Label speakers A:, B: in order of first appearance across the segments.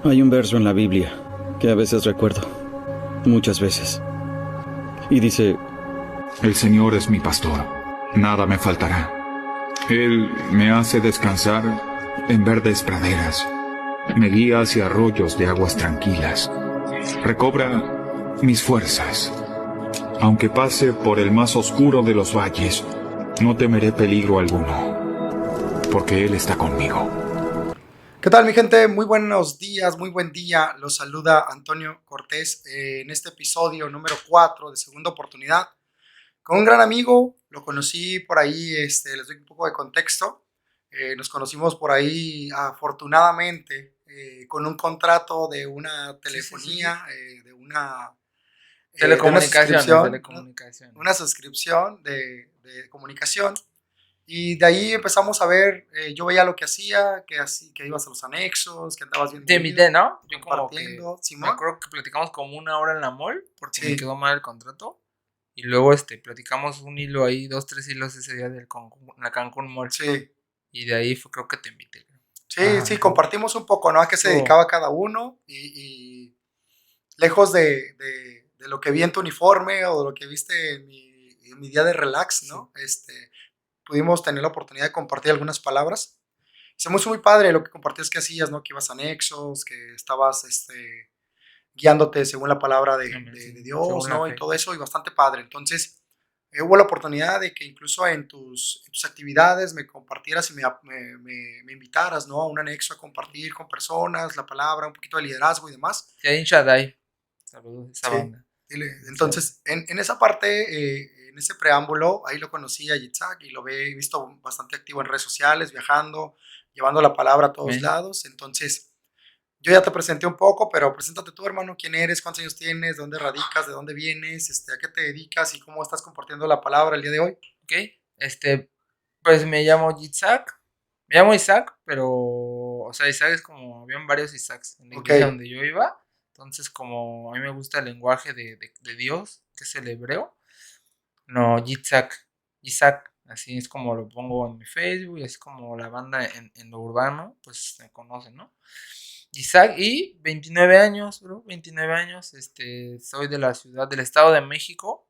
A: Hay un verso en la Biblia que a veces recuerdo, muchas veces, y dice:
B: El Señor es mi pastor, nada me faltará. Él me hace descansar en verdes praderas, me guía hacia arroyos de aguas tranquilas, recobra mis fuerzas. Aunque pase por el más oscuro de los valles, no temeré peligro alguno, porque Él está conmigo.
C: ¿Qué tal, mi gente? Muy buenos días, muy buen día. Los saluda Antonio Cortés en este episodio número 4 de Segunda Oportunidad con un gran amigo. Lo conocí por ahí, les doy un poco de contexto. Nos conocimos por ahí afortunadamente con un contrato de una
D: Sí.
C: telefonía, de
D: Telecomunicaciones.
C: una suscripción de comunicación. Y de ahí empezamos a ver, yo veía lo que hacía, que ibas a los anexos, que andabas bien
D: Te invité,
C: movido,
D: ¿no? Yo como que
C: compartiendo,
D: me
C: Simón.
D: acuerdo que platicamos como una hora en la mall porque me
C: Sí,
D: quedó mal el contrato. Y luego platicamos un hilo ahí, 2, 3 hilos ese día la Cancún Mall.
C: sí,
D: Y de ahí fue creo que te invité.
C: sí,
D: Ajá,
C: sí,
D: ajá.
C: compartimos un poco, ¿no? A qué se
D: Estuvo
C: dedicaba cada uno y lejos de lo que vi en tu uniforme o de lo que viste en mi día de relax,
D: sí.
C: ¿no? Pudimos tener la oportunidad de compartir algunas palabras. Se me hizo muy padre lo que compartías que hacías, ¿no? Que ibas a anexos, que estabas, guiándote según la palabra
D: Amén,
C: de
D: sí,
C: Dios,
D: según la
C: ¿no? Y
D: fe.
C: todo eso, y bastante padre. Entonces, hubo la oportunidad de que incluso en tus actividades me compartieras y me invitaras, ¿no? A un anexo a compartir con personas la palabra, un poquito de liderazgo y demás.
D: Yain Shaddai. Saludos a esa
C: Sí.
D: banda. Yain Shaddai.
C: Entonces, en esa parte, en ese preámbulo, ahí lo conocí a Yitzhak y lo he visto bastante activo en redes sociales, viajando, llevando la palabra a todos
D: Amén.
C: lados. Entonces, yo ya te presenté un poco, pero preséntate tú, hermano, quién eres, cuántos años tienes, de dónde radicas, de dónde vienes, a qué te dedicas y cómo estás compartiendo la palabra el día de hoy.
D: Ok. Pues me llamo Yitzhak. Me llamo Isaac, pero, o sea, Isaac es como, habían varios Isaacs en la
C: Ok,
D: iglesia donde yo iba. Entonces, como a mí me gusta el lenguaje de Dios, que es el hebreo, no, Yitzhak, Isaac, así es como lo pongo en mi Facebook, y es como la banda en lo urbano, pues me conocen, ¿no? Isaac y 29 años, bro, 29 años, soy de la ciudad, del Estado de México.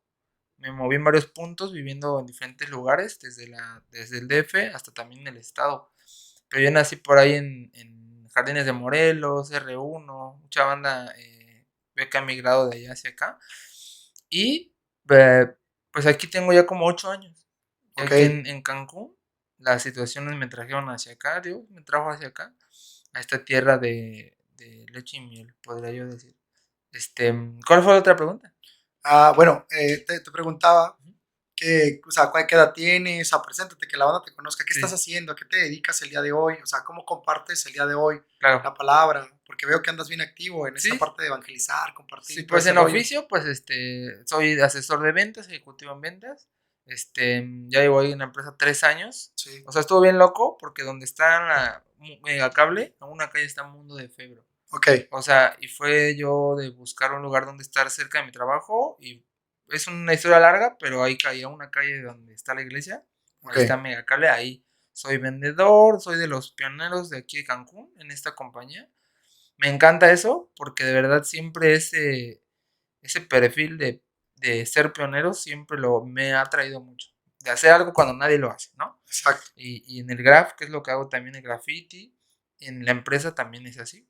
D: Me moví en varios puntos, viviendo en diferentes lugares, desde el DF hasta también el estado. Pero yo nací por ahí en Jardines de Morelos, R1, mucha banda ve que ha migrado de allá hacia acá. Y eh, pues aquí tengo ya como 8 años. Y
C: ok.
D: aquí en Cancún, las situaciones me trajeron hacia acá, Dios me trajo hacia acá, a esta tierra de leche y miel, podría yo decir. ¿Cuál fue la otra pregunta?
C: Bueno, te preguntaba o sea, qué edad tienes, preséntate, que la banda te conozca, qué estás
D: Sí,
C: haciendo, a qué te dedicas el día de hoy, o sea, cómo compartes el día de hoy
D: claro.
C: la palabra, porque veo que andas bien activo en esta
D: Sí,
C: parte de evangelizar, compartir
D: sí,
C: y todo
D: pues
C: ese
D: en
C: rollo.
D: oficio, pues soy asesor de ventas, ejecutivo en ventas. Ya llevo ahí en la empresa 3 años.
C: Sí,
D: O sea, estuvo bien loco porque donde está la Megacable, a una calle está Mundo de Febro.
C: ok,
D: O sea, y fue yo de buscar un lugar donde estar cerca de mi trabajo. Y es una historia larga, pero ahí caía una calle donde está la iglesia.
C: ok,
D: Ahí está Megacable, ahí soy vendedor, soy de los pioneros de aquí de Cancún en esta compañía. Me encanta eso porque de verdad siempre ese perfil de ser pionero siempre me ha atraído mucho. De hacer algo cuando nadie lo hace, ¿no?
C: exacto.
D: Y en el graph, que es lo que hago también en graffiti, en la empresa también es así.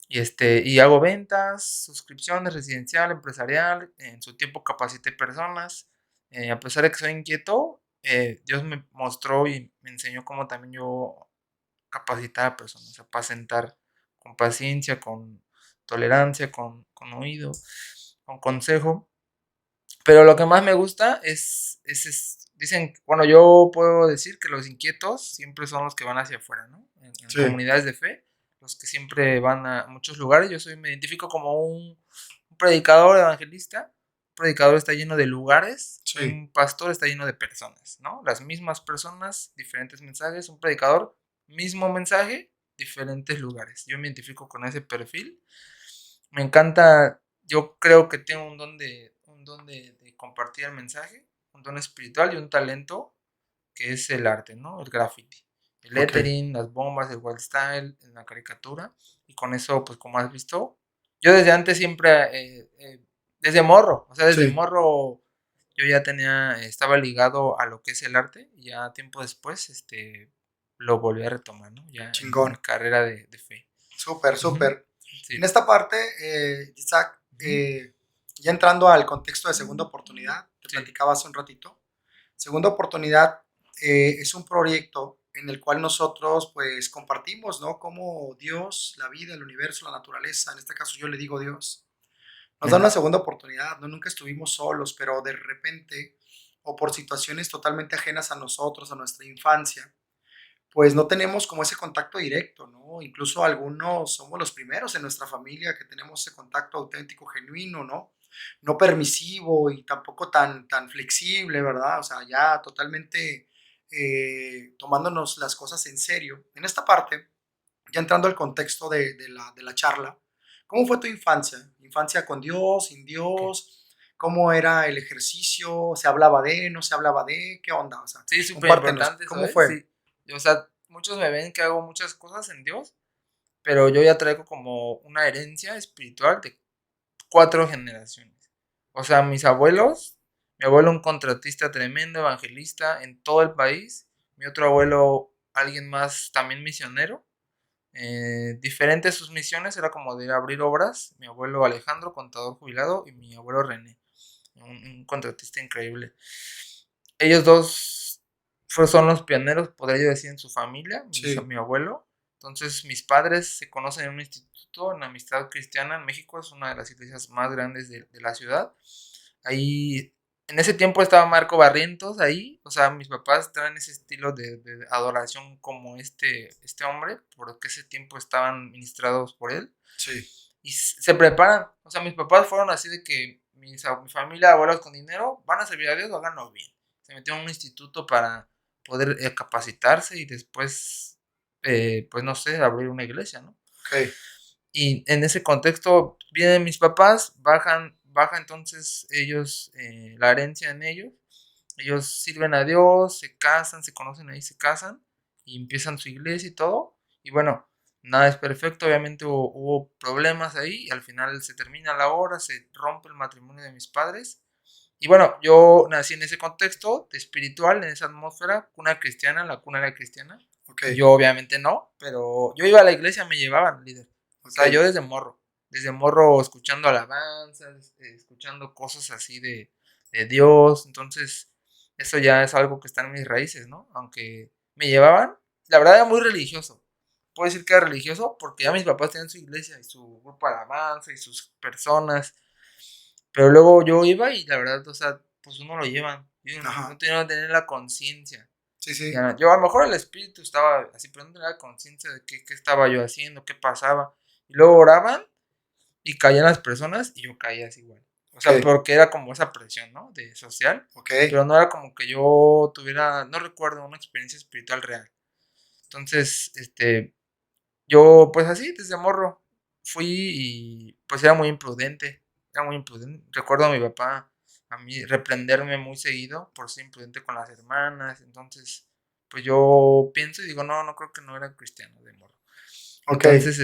D: Y hago ventas, suscripciones, residencial, empresarial. En su tiempo capacité personas. A pesar de que soy inquieto, Dios me mostró y me enseñó cómo también yo capacitar a personas, apacentar con paciencia, con tolerancia, con oído, con consejo. Pero lo que más me gusta dicen, bueno, yo puedo decir que los inquietos siempre son los que van hacia afuera, ¿no? En
C: Sí,
D: comunidades de fe, los que siempre van a muchos lugares. Me identifico como un predicador evangelista. Un predicador está lleno de lugares,
C: sí,
D: un pastor está lleno de personas, ¿no? Las mismas personas, diferentes mensajes. Un predicador, mismo mensaje, diferentes lugares. Yo me identifico con ese perfil. Me encanta, yo creo que tengo un don de compartir el mensaje, un don espiritual y un talento que es el arte, ¿no? El graffiti. el
C: Ok.
D: lettering, las bombas, el wild style, en la caricatura. Y con eso, pues como has visto, yo desde antes siempre, desde morro, o sea, desde
C: Sí,
D: morro yo ya estaba ligado a lo que es el arte. Y ya tiempo después, lo volví a retomar, ¿no? Ya en mi
C: chingón.
D: carrera de fe.
C: Súper,
D: Ujú,
C: súper. En
D: sí.
C: esta parte, Isaac,
D: Ujú,
C: ya entrando al contexto de segunda oportunidad, te
D: sí.
C: platicaba hace un ratito. Segunda oportunidad es un proyecto en el cual nosotros pues compartimos, ¿no? Cómo Dios, la vida, el universo, la naturaleza, en este caso yo le digo Dios, nos da
D: Ujú,
C: una segunda oportunidad, ¿no? Nunca estuvimos solos, pero de repente o por situaciones totalmente ajenas a nosotros, a nuestra infancia, pues no tenemos como ese contacto directo, ¿no? Incluso algunos somos los primeros en nuestra familia que tenemos ese contacto auténtico, genuino, ¿no? No permisivo y tampoco tan flexible, ¿verdad? O sea, ya totalmente tomándonos las cosas en serio. En esta parte, ya entrando al contexto de la charla, ¿cómo fue tu infancia? ¿Infancia con Dios, sin
D: ok.
C: Dios? ¿Cómo era el ejercicio? ¿Se hablaba de, no se hablaba de? ¿Qué onda? O sea,
D: Sí, súper
C: compártenos,
D: importante eso,
C: ¿cómo
D: ¿eh?
C: fue?
D: Sí. O sea, muchos me ven que hago muchas cosas en Dios, pero yo ya traigo como una herencia espiritual de 4 generaciones. O sea, mis abuelos, mi abuelo un contratista tremendo, evangelista en todo el país, mi otro abuelo alguien más también misionero, diferentes sus misiones, era como de abrir obras, mi abuelo Alejandro, contador jubilado, y mi abuelo René, un contratista increíble. Ellos dos son los pioneros, podría yo decir, en su familia,
C: Sí,
D: mi abuelo. Entonces, mis padres se conocen en un instituto en Amistad Cristiana en México, es una de las iglesias más grandes de la ciudad. Ahí, en ese tiempo estaba Marco Barrientos ahí, o sea, mis papás traen ese estilo de adoración como este hombre, porque ese tiempo estaban ministrados por él
C: sí,
D: y se preparan. O sea, mis papás fueron así de que mi familia, abuelos con dinero, van a servir a Dios, háganlo bien. Se metieron a un instituto para poder capacitarse y después, pues no sé, abrir una iglesia, ¿no?
C: ok,
D: Y en ese contexto vienen mis papás, baja entonces ellos, la herencia en ellos sirven a Dios, se casan, se conocen ahí, se casan y empiezan su iglesia y todo. Y bueno, nada es perfecto, obviamente hubo problemas ahí y al final se termina la obra, se rompe el matrimonio de mis padres. Y bueno, yo nací en ese contexto de espiritual, en esa atmósfera, cuna cristiana, la cuna era cristiana.
C: ok,
D: Yo obviamente no, pero yo iba a la iglesia, me llevaban, líder. O
C: ok,
D: sea, yo desde morro escuchando alabanzas, escuchando cosas así de Dios. Entonces, eso ya es algo que está en mis raíces, ¿no? Aunque me llevaban, la verdad era muy religioso. Puedo decir que era religioso porque ya mis papás tenían su iglesia y su grupo de alabanza y sus personas. Pero luego yo iba y la verdad, o sea, pues uno lo llevan. Yo no
C: ajá,
D: tenía que tener la conciencia.
C: sí, sí,
D: Ya, yo a lo mejor el espíritu estaba así, pero no tenía la conciencia de qué estaba yo haciendo, qué pasaba. Y luego oraban y caían las personas y yo caía así igual. O
C: ok,
D: sea, porque era como esa presión, ¿no? De social,
C: ok,
D: pero no era como que yo tuviera, no recuerdo una experiencia espiritual real. Entonces, yo pues así, desde morro, fui y pues era muy imprudente. Recuerdo a mi papá, a mí reprenderme muy seguido por ser imprudente con las hermanas. Entonces, pues yo pienso y digo, no, no creo que no era cristiano de morro.
C: ok,
D: Entonces,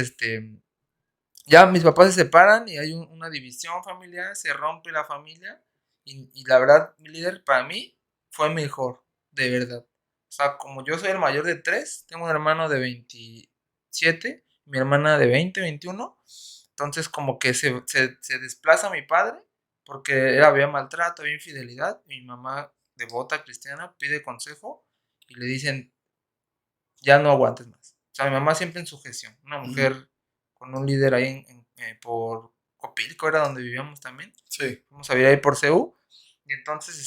D: ya mis papás se separan y hay una división familiar, se rompe la familia y la verdad, mi líder para mí fue mejor, de verdad. O sea, como yo soy el mayor de tres, tengo un hermano de 27, mi hermana de 20, 21, entonces como que se desplaza mi padre porque había maltrato, había infidelidad, y mi mamá devota cristiana pide consejo y le dicen, ya no aguantes más. O sea, mi mamá siempre en su gestión, una
C: ujú,
D: mujer con un líder ahí por Copilco, era donde vivíamos también.
C: sí,
D: Fuimos a vivir ahí por CEU. Y entonces,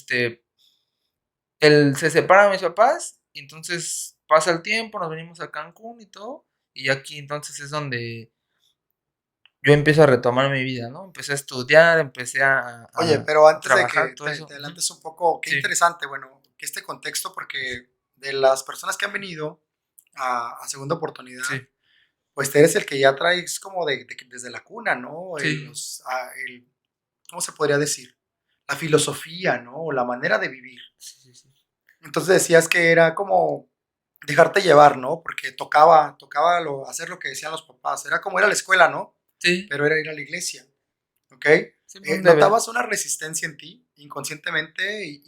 D: él se separa de mis papás. Y entonces pasa el tiempo, nos venimos a Cancún y todo. Y aquí entonces es donde yo empiezo a retomar mi vida, ¿no? Empecé a estudiar, empecé
C: Oye, pero
D: a
C: antes de
D: trabajar,
C: que
D: todo
C: te,
D: eso.
C: te
D: Ujú.
C: adelantes un poco, qué
D: Sí,
C: interesante, bueno, que este contexto, porque de las personas que han venido a segunda oportunidad,
D: sí,
C: pues tú eres el que ya traes como desde la cuna, ¿no?
D: sí,
C: ¿Cómo se podría decir? La filosofía, ¿no? O la manera de vivir.
D: sí, sí, sí.
C: Entonces decías que era como dejarte llevar, ¿no? Porque tocaba hacer lo que decían los papás. Era como ir a la escuela, ¿no?
D: Sí,
C: Pero era ir a la iglesia, ¿ok?
D: sí, fue un deber.
C: ¿Notabas una resistencia en ti inconscientemente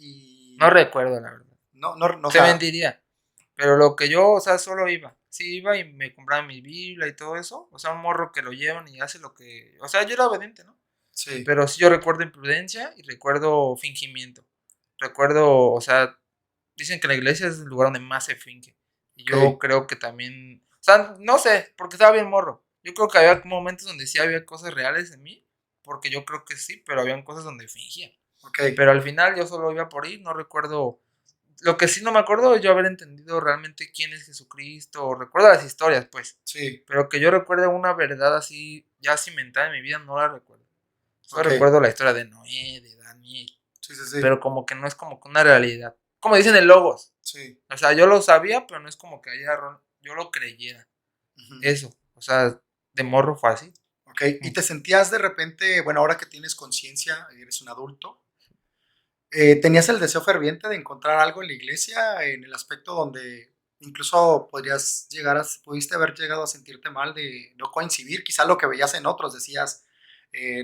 D: No recuerdo, la verdad.
C: no, o
D: Te
C: sea,
D: mentiría. Pero lo que yo, o sea, solo iba. Sí, iba y me compraba mi Biblia y todo eso. O sea, un morro que lo llevan y hace lo que. O sea, yo era obediente, ¿no?
C: sí,
D: Pero sí yo recuerdo imprudencia y recuerdo fingimiento. Recuerdo, o sea, dicen que la iglesia es el lugar donde más se finge. Y yo
C: ok,
D: creo que también. O sea, no sé, porque estaba bien morro. Yo creo que había momentos donde sí había cosas reales en mí. Porque yo creo que sí, pero habían cosas donde fingía.
C: ok,
D: Pero al final yo solo iba por ir, no recuerdo. Lo que sí no me acuerdo es yo haber entendido realmente quién es Jesucristo, o recuerdo las historias, pues.
C: sí,
D: Pero que yo recuerde una verdad así, ya cimentada en mi vida, no la recuerdo. Solo
C: ok,
D: recuerdo la historia de Noé, de Daniel,
C: sí, sí, sí,
D: pero como que no es como que una realidad. Como dicen en Logos.
C: sí,
D: O sea, yo lo sabía, pero no es como que yo lo creyera.
C: ujú,
D: Eso. O sea, de morro fue así.
C: ok. ¿Y te sentías de repente, bueno, ahora que tienes conciencia, eres un adulto, tenías el deseo ferviente de encontrar algo en la iglesia, en el aspecto donde incluso pudiste haber llegado a sentirte mal de no coincidir, quizá lo que veías en otros, decías,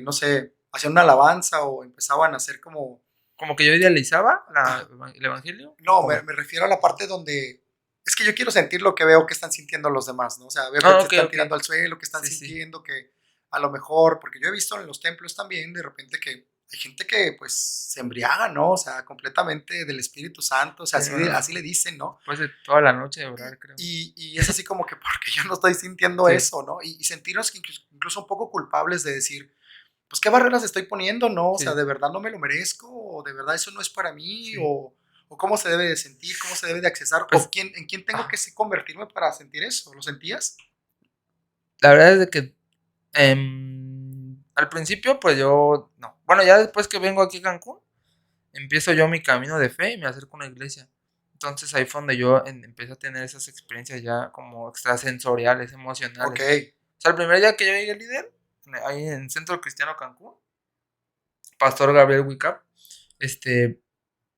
C: no sé, hacían una alabanza o empezaban a hacer como,
D: Como que yo idealizaba
C: ah,
D: el evangelio, o
C: no,
D: como.
C: me refiero a la parte donde es que yo quiero sentir lo que veo que están sintiendo los demás, ¿no? O sea, veo que
D: Ah,
C: se
D: ok,
C: están
D: ok.
C: tirando al suelo, que están
D: Sí, sí.
C: sintiendo que a lo mejor, porque yo he visto en los templos también de repente que hay gente que pues se embriaga, ¿no? O sea, completamente del Espíritu Santo, o sea,
D: Sí,
C: así,
D: no, no,
C: así
D: no.
C: le dicen, ¿no?
D: Después de toda la noche de orar, creo.
C: Y es así como que porque yo no estoy sintiendo
D: Sí,
C: eso, ¿no? Y sentirnos que incluso un poco culpables de decir, pues qué barreras estoy poniendo, ¿no? O sea,
D: sí.
C: de verdad no me lo merezco, o de verdad eso no es para mí,
D: Sí.
C: o cómo se debe de sentir, cómo se debe de accesar, o
D: Pues,
C: en quién tengo que
D: ah,
C: convertirme para sentir eso. ¿Lo sentías?
D: la verdad es de que al principio, pues yo no. Bueno, ya después que vengo aquí a Cancún, empiezo yo mi camino de fe y me acerco a una iglesia. Entonces ahí fue donde yo empecé a tener esas experiencias ya como extrasensoriales,
C: Ok,
D: emocionales. O sea, el primer día que yo llegué líder, ahí en Centro Cristiano Cancún, Pastor Gabriel Wicap, este,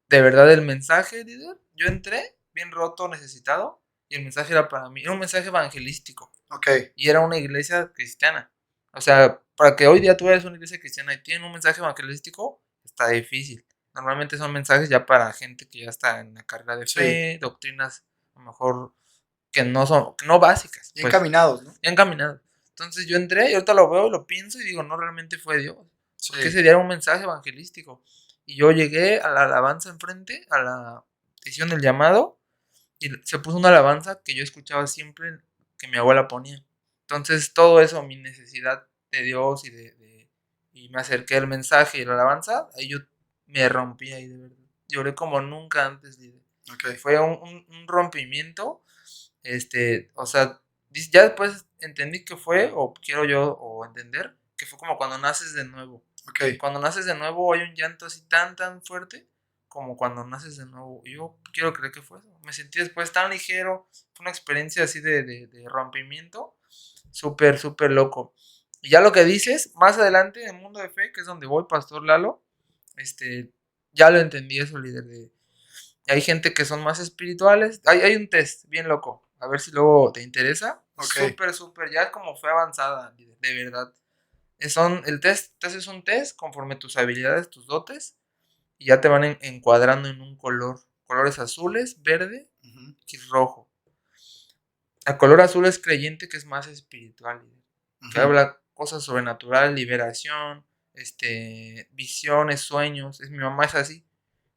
D: de verdad el mensaje, líder, yo entré bien roto, necesitado, y el mensaje era para mí, era un mensaje evangelístico.
C: ok,
D: Y era una iglesia cristiana. O sea, para que hoy día tú eres una iglesia cristiana y tienen un mensaje evangelístico, está difícil. Normalmente son mensajes ya para gente que ya está en la carrera de
C: sí,
D: fe, doctrinas a lo mejor que no básicas,
C: bien
D: pues,
C: caminados, ¿no?
D: ya encaminadas. Entonces yo entré y ahorita lo veo y lo pienso y digo, no, realmente fue Dios. Porque
C: Sí,
D: ese día era un mensaje evangelístico. Y yo llegué a la alabanza enfrente, a la hicieron el llamado y se puso una alabanza que yo escuchaba siempre que mi abuela ponía. Entonces, todo eso, mi necesidad de Dios y me acerqué al mensaje y la alabanza, ahí yo me rompí ahí de verdad. Lloré como nunca antes.
C: ok,
D: Fue un rompimiento, o sea, ya después entendí que fue, o quiero yo, o entender, que fue como cuando naces de nuevo.
C: ok,
D: Cuando naces de nuevo hay un llanto así tan fuerte como cuando naces de nuevo. Yo quiero creer que fue eso. Me sentí después tan ligero. Fue una experiencia así de rompimiento. Súper, súper loco. Y ya lo que dices, más adelante en el mundo de fe, que es donde voy, Pastor Lalo, ya lo entendí eso, líder. Hay gente que son más espirituales. Hay un test bien loco. A ver si luego te interesa.
C: ok,
D: Súper, súper. Ya como fue avanzada, líder, de verdad. El test es un test conforme tus habilidades, tus dotes, y ya te van encuadrando en un color. Colores azules, verde
C: ujú,
D: y rojo. El color azul es creyente que es más espiritual, que
C: ujú,
D: habla cosas sobrenatural, liberación, visiones, sueños. Mi mamá es así.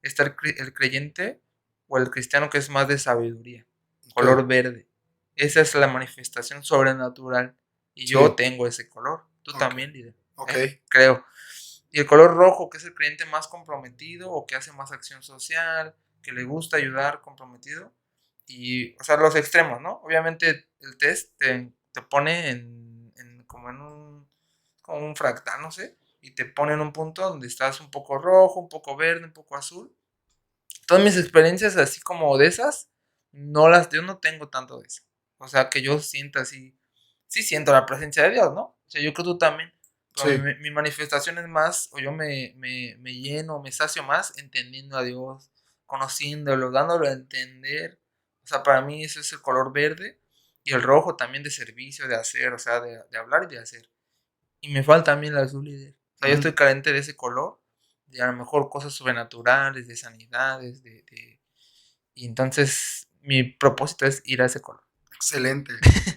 D: Está el creyente o el cristiano que es más de sabiduría,
C: ok,
D: color verde. Esa es la manifestación sobrenatural. Y yo
C: sí,
D: tengo ese color. Tú
C: ok,
D: también, líder.
C: ok,
D: Creo. Y el color rojo, que es el creyente más comprometido o que hace más acción social, que le gusta ayudar, comprometido. Y, o sea, los extremos, ¿no? Obviamente el test te pone como un fractal, no sé, y te pone en un punto donde estás un poco rojo, un poco verde, un poco azul. Todas mis experiencias así como de esas, yo no tengo tanto de eso. O sea, que yo sienta así, sí siento la presencia de Dios, ¿no? O sea, yo creo que tú también. Pero
C: sí,
D: mi manifestación es más, o yo me lleno, me sacio más entendiendo a Dios, conociéndolo, dándolo a entender. O sea, para mí ese es el color verde y el rojo también de servicio, de hacer, o sea, de hablar y de hacer. Y me falta también el azul, líder. O sea, yo estoy carente de ese color, de a lo mejor cosas sobrenaturales, de sanidades, y entonces mi propósito es ir a ese color.
C: Excelente,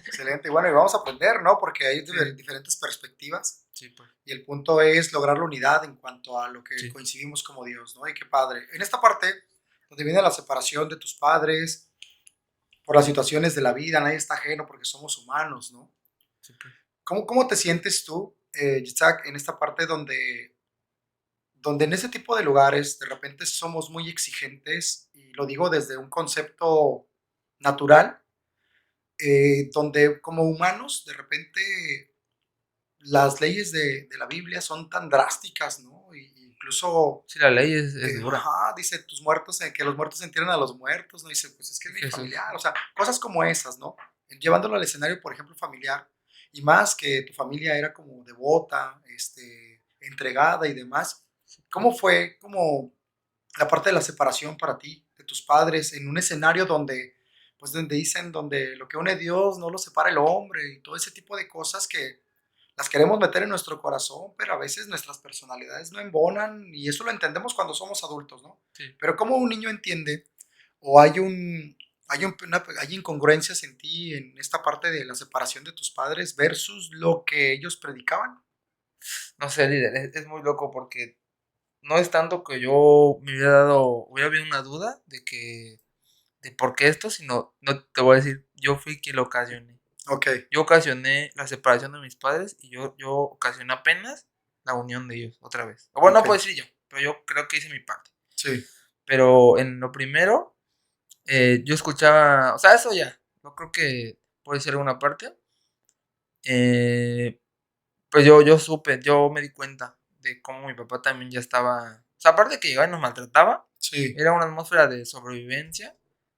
C: excelente. Y bueno, y vamos a aprender, ¿no? Porque hay
D: Sí.
C: diferentes perspectivas
D: Sí, pues.
C: y el punto es lograr la unidad en cuanto a lo que
D: Sí.
C: coincidimos como Dios, ¿no? Y qué padre. En esta parte, donde viene la separación de tus padres, por las situaciones de la vida, nadie está ajeno porque somos humanos, ¿no?
D: Sí, pues.
C: ¿Cómo te sientes tú, Isaac, en esta parte donde en ese tipo de lugares de repente somos muy exigentes, y lo digo desde un concepto natural, donde como humanos de repente las leyes de la Biblia son tan drásticas, ¿no? Incluso,
D: Sí, la ley es dura.
C: ajá, dice, tus muertos, que los muertos entierren a los muertos, ¿no? Dice, pues es que es mi
D: Jesús.
C: familiar, o sea, cosas como esas, ¿no? Llevándolo al escenario, por ejemplo, familiar, y más que tu familia era como devota, entregada y demás. ¿Cómo fue como la parte de la separación para ti, de tus padres, en un escenario donde, pues donde dicen, donde lo que une Dios no lo separa el hombre y todo ese tipo de cosas que las queremos meter en nuestro corazón, pero a veces nuestras personalidades no embonan y eso lo entendemos cuando somos adultos, ¿no?
D: Sí.
C: Pero ¿cómo un niño entiende o hay incongruencias en ti en esta parte de la separación de tus padres versus lo que ellos predicaban?
D: No sé, líder, es muy loco porque no es tanto que yo me hubiera habido una duda de por qué esto, sino, no te voy a decir, yo fui quien lo ocasioné.
C: Ok,
D: Yo ocasioné la separación de mis padres y yo ocasioné apenas la unión de ellos otra vez. O bueno,
C: ok,
D: no puedo decir yo, pero yo creo que hice mi parte.
C: sí,
D: Pero en lo primero, yo escuchaba, o sea, eso ya, yo creo que puede ser una parte. Pues yo supe, yo me di cuenta de cómo mi papá también ya estaba, o sea, aparte de que llegaba y nos maltrataba,
C: sí,
D: era una atmósfera de sobrevivencia,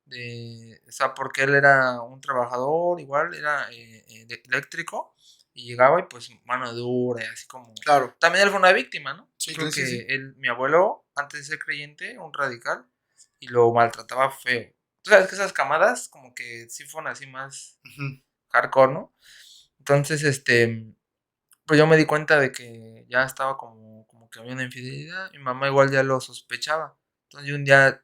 D: o sea, porque él era un trabajador, igual, era eléctrico, y llegaba y pues mano dura, y así como,
C: claro,
D: también él fue una víctima, ¿no?
C: sí,
D: Creo
C: sí,
D: que
C: sí,
D: mi abuelo, antes de ser creyente, un radical, y lo maltrataba feo. Tú sabes que esas camadas como que sí fueron así más
C: ujú,
D: hardcore, ¿no? Entonces, pues yo me di cuenta de que ya estaba como que había una infidelidad. Mi mamá igual ya lo sospechaba. Entonces yo un día,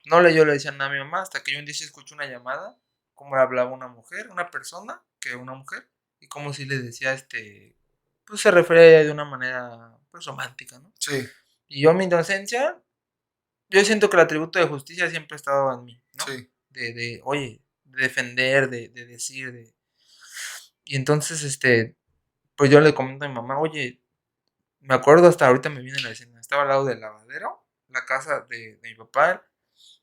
D: yo le decía nada a mi mamá, hasta que yo un día sí escuché una llamada, cómo le hablaba una mujer, una persona, que una mujer, y como si le decía, pues se refería a ella de una manera, pues romántica, ¿no?
C: sí,
D: Y yo en mi inocencia, yo siento que el atributo de justicia siempre ha estado en mí, ¿no?
C: sí,
D: Oye, de defender, de decir, Y entonces, pues yo le comento a mi mamá, oye, me acuerdo hasta ahorita me viene la escena. Estaba al lado del lavadero, la casa de mi papá,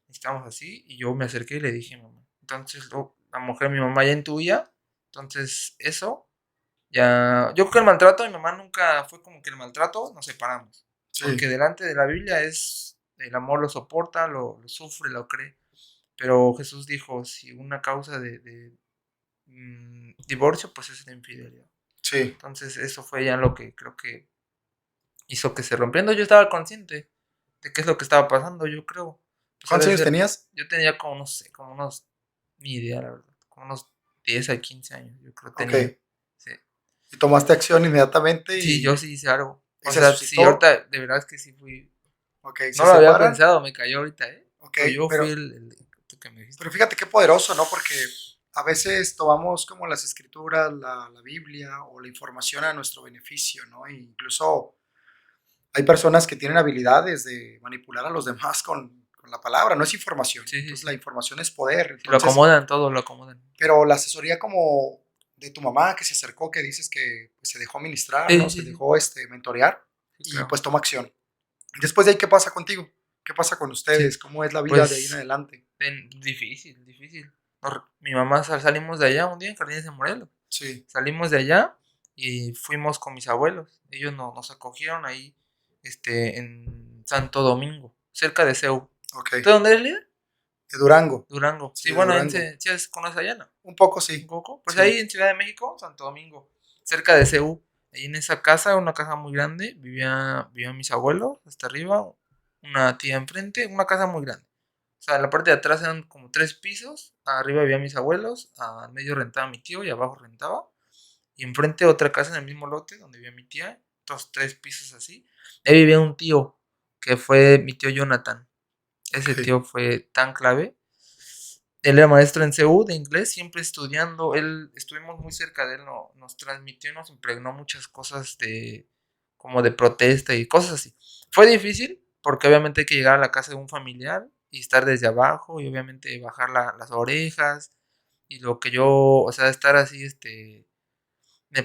D: estábamos así, y yo me acerqué y le dije, mamá. Entonces, la mujer, mi mamá ya intuía, entonces eso, ya, yo creo que el maltrato de mi mamá nunca fue como que el maltrato, nos separamos.
C: sí,
D: Porque delante de la Biblia es, el amor lo soporta, lo sufre, lo cree. Pero Jesús dijo, si una causa de divorcio, pues es la infidelidad.
C: sí.
D: Entonces, eso fue ya lo que creo que hizo que se rompiendo. Yo estaba consciente de qué es lo que estaba pasando, yo creo. Pues ha
C: ¿Cuántos
D: de
C: años
D: ser,
C: tenías?
D: yo tenía como, no sé, ni idea, la verdad, como unos 10 a 15 años, yo creo
C: Ok,
D: tenía. Sí,
C: y tomaste acción inmediatamente
D: sí, yo
C: y
D: sí hice algo. O
C: se
D: sea, sí,
C: suscitó,
D: ahorita, de verdad es que sí fui.
C: ok,
D: No
C: se
D: lo había
C: separan,
D: pensado, me cayó ahorita, ¿eh?
C: ok,
D: Pero yo fui
C: pero
D: el que me dijiste.
C: Pero fíjate qué poderoso, ¿no? Porque a veces tomamos como las escrituras, la Biblia o la información a nuestro beneficio, ¿no? E incluso hay personas que tienen habilidades de manipular a los demás con la palabra, no es información.
D: Sí, sí,
C: Entonces la
D: sí.
C: información es poder.
D: Si lo
C: Entonces,
D: acomodan, todo lo acomodan.
C: pero la asesoría como de tu mamá que se acercó, que dices que pues, se dejó ministrar,
D: Sí,
C: ¿no?
D: sí,
C: Se
D: sí, sí,
C: dejó mentorear
D: sí,
C: y
D: claro.
C: pues toma acción. Después de ahí, ¿qué pasa contigo? ¿Qué pasa con
D: Sí,
C: ustedes? ¿Cómo es la vida de ahí en
D: pues
C: adelante?
D: difícil, difícil. Mi mamá salimos de allá un día en Jardines de Morelos.
C: Sí,
D: Salimos de allá y fuimos con mis abuelos. Ellos nos acogieron ahí, en Santo Domingo, cerca de CEU.
C: ok.
D: ¿Tú de dónde eres, líder?
C: De Durango.
D: Durango. Sí,
C: Sí, de
D: bueno,
C: Durango.
D: ¿sí conoces allá, no?
C: Un poco
D: Un
C: sí,
D: poco. Pues
C: sí,
D: ahí en Ciudad de México, Santo Domingo, cerca de CEU. Ahí en esa casa, una casa muy grande, vivían mis abuelos hasta arriba, una tía enfrente, una casa muy grande. O sea, la parte de atrás eran como 3 pisos, arriba había mis abuelos, al medio rentaba mi tío y abajo rentaba. Y enfrente otra casa en el mismo lote donde vivía mi tía, otros 3 pisos así. Ahí vivía un tío, que fue mi tío Jonathan. Ese
C: Ok.
D: tío fue tan clave. Él era maestro en CU de inglés, siempre estudiando. Estuvimos muy cerca de él, nos transmitió y nos impregnó muchas cosas como de protesta y cosas así. Fue difícil, porque obviamente hay que llegar a la casa de un familiar y estar desde abajo y obviamente bajar las orejas y lo que yo, o sea, estar así,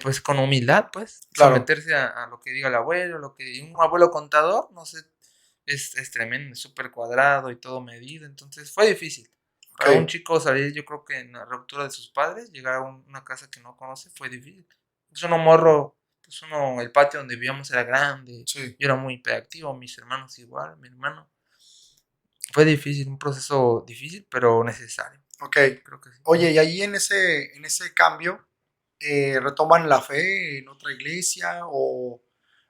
D: pues con humildad, pues,
C: Claro.
D: someterse a lo que diga el abuelo, un abuelo contador, no sé, es tremendo, es súper cuadrado y todo medido, entonces fue difícil.
C: Ok.
D: Para un chico salir, yo creo que en la ruptura de sus padres, llegar a una casa que no conoce fue difícil. Pues uno morro, el patio donde vivíamos era grande,
C: Sí.
D: yo era muy hiperactivo, mis hermanos igual, mi hermano. Fue difícil, un proceso difícil, pero necesario,
C: Ok.
D: creo que sí.
C: Oye, y ahí en ese cambio, ¿retoman la fe en otra iglesia o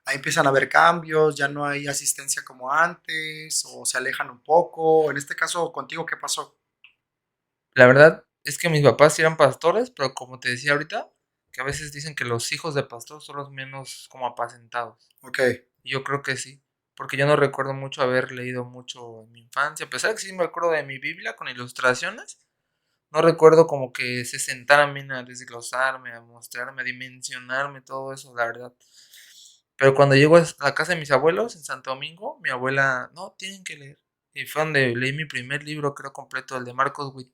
C: ahí empiezan a haber cambios, ya no hay asistencia como antes o se alejan un poco? En este caso, contigo, ¿qué pasó?
D: La verdad es que mis papás sí eran pastores, pero como te decía ahorita, que a veces dicen que los hijos de pastor son los menos como apacentados.
C: Ok.
D: Y yo creo que sí, porque yo no recuerdo mucho haber leído mucho en mi infancia, a pesar de que sí me acuerdo de mi Biblia con ilustraciones, no recuerdo como que se sentaran bien a desglosarme, a mostrarme, a dimensionarme todo eso, la verdad. Pero cuando llego a la casa de mis abuelos en Santo Domingo, mi abuela, no, tienen que leer. Y fue donde leí mi primer libro, creo completo, el de Marcos Witt,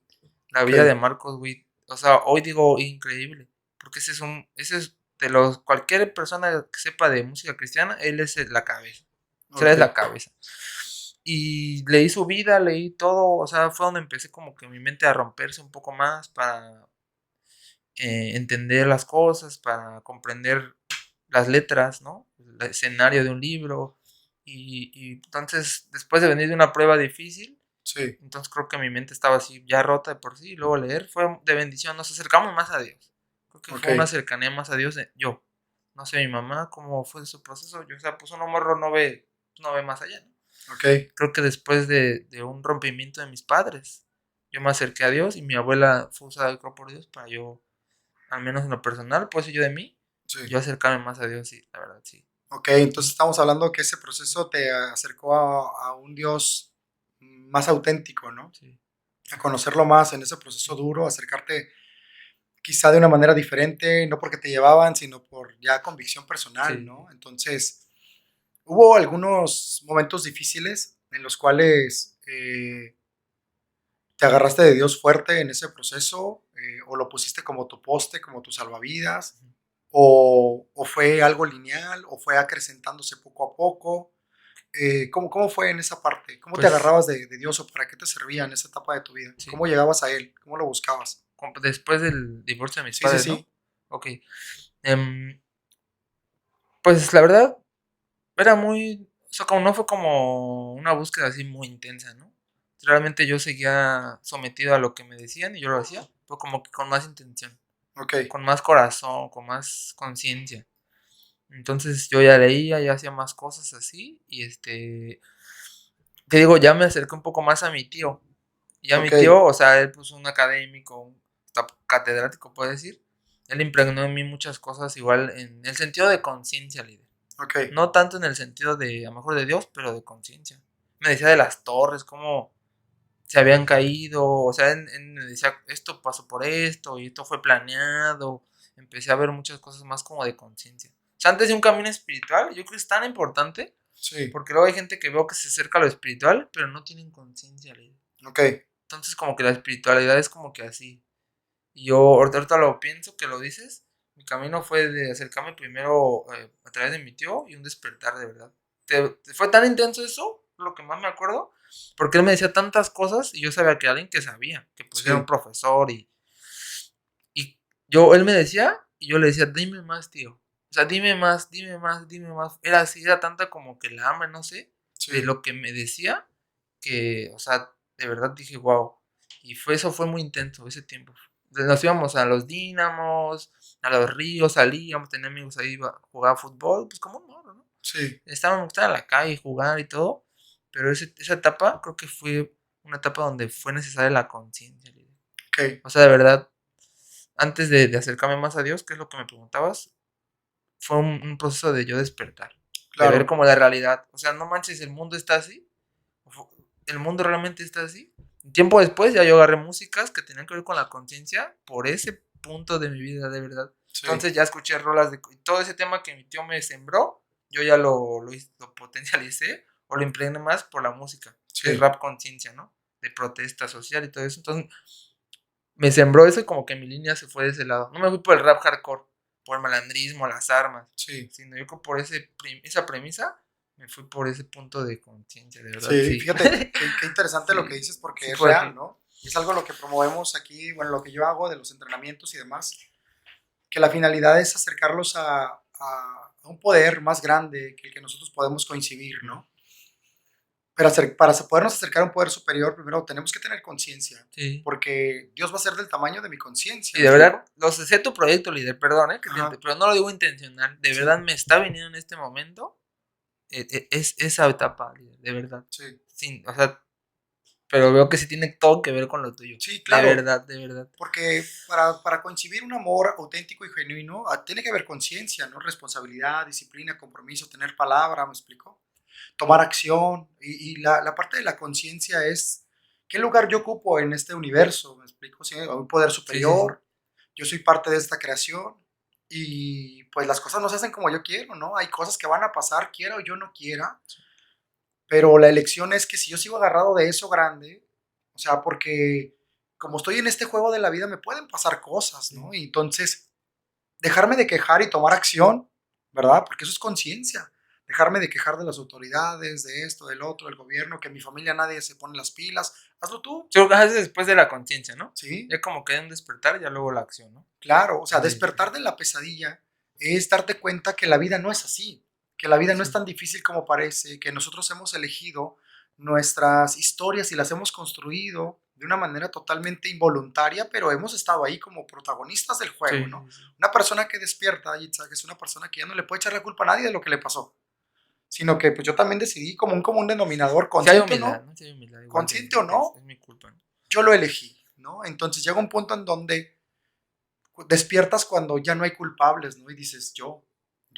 D: La
C: Ok.
D: vida de Marcos Witt. O sea, hoy digo increíble, porque ese es de cualquier persona que sepa de música cristiana, él es la cabeza. O sea,
C: Ok.
D: es la cabeza. Y leí su vida, leí todo, o sea, fue donde empecé como que mi mente a romperse un poco más para entender las cosas, para comprender las letras, ¿no? El escenario de un libro. Y entonces, después de venir de una prueba difícil,
C: Sí.
D: entonces creo que mi mente estaba así ya rota de por sí, y luego leer fue de bendición, nos acercamos más a Dios. Creo que
C: Ok.
D: fue una cercanía más a Dios yo. No sé, mi mamá, cómo fue su proceso. Yo, o sea, pues un morro no ve más allá, ¿no?
C: Ok.
D: Creo que después de un rompimiento de mis padres, yo me acerqué a Dios y mi abuela fue usada, creo, por Dios para yo, al menos en lo personal, pues yo de mí,
C: Sí.
D: yo acercarme más a Dios, sí, la verdad, sí.
C: Ok. Entonces estamos hablando que ese proceso te acercó a un Dios más auténtico, ¿no?
D: Sí,
C: A conocerlo más en ese proceso duro, acercarte quizá de una manera diferente, no porque te llevaban, sino por ya convicción personal,
D: sí,
C: ¿no? Entonces, hubo algunos momentos difíciles en los cuales te agarraste de Dios fuerte en ese proceso, o lo pusiste como tu poste, como tu salvavidas,
D: ujú.
C: o fue algo lineal, o fue acrecentándose poco a poco. ¿Cómo fue en esa parte? ¿Cómo te
D: Pues
C: agarrabas de Dios o para qué te servía en esa etapa de tu vida?
D: sí,
C: ¿Cómo llegabas a Él? ¿Cómo lo buscabas?
D: después del divorcio de mis
C: Sí, sí,
D: padres, ¿no?
C: sí.
D: Ok. Em, pues la verdad, era muy, o sea, como no fue como una búsqueda así muy intensa, ¿no? Realmente yo seguía sometido a lo que me decían y yo lo hacía, pero como que con más intención,
C: Ok,
D: con más corazón, con más conciencia. Entonces yo ya leía, ya hacía más cosas así y te digo, ya me acerqué un poco más a mi tío. Ya mi
C: ok,
D: tío, o sea, él puso un académico, hasta catedrático, puedo decir. Él impregnó en mí muchas cosas, igual en el sentido de conciencia, líder.
C: ok.
D: No tanto en el sentido de, a lo mejor de Dios, pero de conciencia. Me decía de las torres, cómo se habían caído, o sea, él me decía, esto pasó por esto, y esto fue planeado. Empecé a ver muchas cosas más como de conciencia. O sea, antes de un camino espiritual, yo creo que es tan importante,
C: Sí,
D: porque luego hay gente que veo que se acerca a lo espiritual, pero no tienen conciencia, líder.
C: ok,
D: Entonces, como que la espiritualidad es como que así. Y yo ahorita lo pienso que lo dices. Mi camino fue de acercarme primero a través de mi tío y un despertar de verdad. Fue tan intenso eso, lo que más me acuerdo, porque él me decía tantas cosas y yo sabía que alguien que sabía, que pues era un
C: sí,
D: profesor y él me decía y yo le decía, dime más, tío. O sea, dime más, dime más, dime más. Era así, era tanta como que la hambre, no sé, de
C: sí,
D: lo que me decía, que, o sea, de verdad dije, wow. Y eso fue muy intenso ese tiempo. Nos íbamos a los dínamos, a los ríos, salíamos, tenía amigos ahí, jugaba fútbol, pues como un morro, ¿no?
C: sí,
D: Estábamos en la calle, jugar y todo, pero esa etapa creo que fue una etapa donde fue necesaria la conciencia.
C: Ok,
D: O sea, de verdad, antes de acercarme más a Dios, que es lo que me preguntabas, fue un proceso de yo despertar, de ver
C: claro.
D: como la realidad. O sea, no manches, el mundo está así. El mundo realmente está así. Tiempo después ya yo agarré músicas que tenían que ver con la conciencia por ese punto de mi vida, de verdad.
C: Sí,
D: Entonces ya escuché rolas de todo ese tema que mi tío me sembró, yo ya lo potencialicé o lo impregné más por la música, que es
C: sí.
D: rap conciencia, ¿no? De protesta social y todo eso. Entonces me sembró eso y como que mi línea se fue de ese lado. No me fui por el rap hardcore, por el malandrismo, las armas,
C: Sí,
D: sino yo creo por esa premisa me fui por ese punto de conciencia, de verdad,
C: sí,
D: sí.
C: fíjate, qué interesante lo que
D: Sí,
C: dices porque
D: sí
C: es
D: fue
C: real,
D: así.
C: ¿no? Y es algo lo que promovemos aquí, bueno, lo que yo hago de los entrenamientos y demás, que la finalidad es acercarlos a un poder más grande que el que nosotros podemos coincidir, ¿no? Pero para podernos acercar a un poder superior, primero tenemos que tener conciencia,
D: Sí.
C: porque Dios va a ser del tamaño de mi conciencia,
D: Y
C: ¿me
D: de verdad,
C: explico?
D: lo sé tu proyecto, líder, perdón,
C: Ajá,
D: pero no lo digo intencional. De
C: sí,
D: verdad me está viniendo en este momento es esa etapa, líder, de verdad.
C: sí,
D: Sin, o sea, pero veo que sí tiene todo que ver con lo tuyo.
C: sí,
D: De
C: claro,
D: verdad, de verdad.
C: porque para concebir un amor auténtico y genuino, tiene que haber conciencia, ¿no? Responsabilidad, disciplina, compromiso, tener palabra, ¿me explico? Tomar acción. Y la parte de la conciencia es, ¿qué lugar yo ocupo en este universo? ¿Me explico? ¿Sí? Un poder
D: Sí, sí, sí.
C: superior, yo soy parte de esta creación y pues las cosas no se hacen como yo quiero, ¿no? Hay cosas que van a pasar, quiera o yo no quiera, pero la elección es que si yo sigo agarrado de eso grande, o sea, porque como estoy en este juego de la vida me pueden pasar cosas,
D: Sí.
C: ¿no? Y entonces dejarme de quejar y tomar acción, ¿verdad? Porque eso es conciencia. Dejarme de quejar de las autoridades, de esto, del otro, del gobierno, que en mi familia nadie se pone las pilas. Hazlo tú,
D: Yo creo que haces después de la conciencia, ¿no?
C: ¿sí?
D: Ya como que hay un despertar, ya luego la acción, ¿no?
C: Claro, o sea,
D: Sí, sí,
C: despertar de la pesadilla es darte cuenta que la vida no es así, que la vida no es
D: sí.
C: tan difícil como parece, que nosotros hemos elegido nuestras historias y las hemos construido de una manera totalmente involuntaria, pero hemos estado ahí como protagonistas del
D: Sí,
C: juego,
D: sí,
C: ¿no?
D: sí.
C: Una persona que despierta, Yitzhak, es una persona que ya no le puede echar la culpa a nadie de lo que le pasó, sino que pues yo también decidí como un común denominador,
D: Sí hay humildad, ¿no? Sí hay humildad igual
C: consciente o
D: es
C: no,
D: mi culpa, ¿no?
C: yo lo elegí, ¿no? Entonces llega un punto en donde despiertas cuando ya no hay culpables, ¿no? Y dices, yo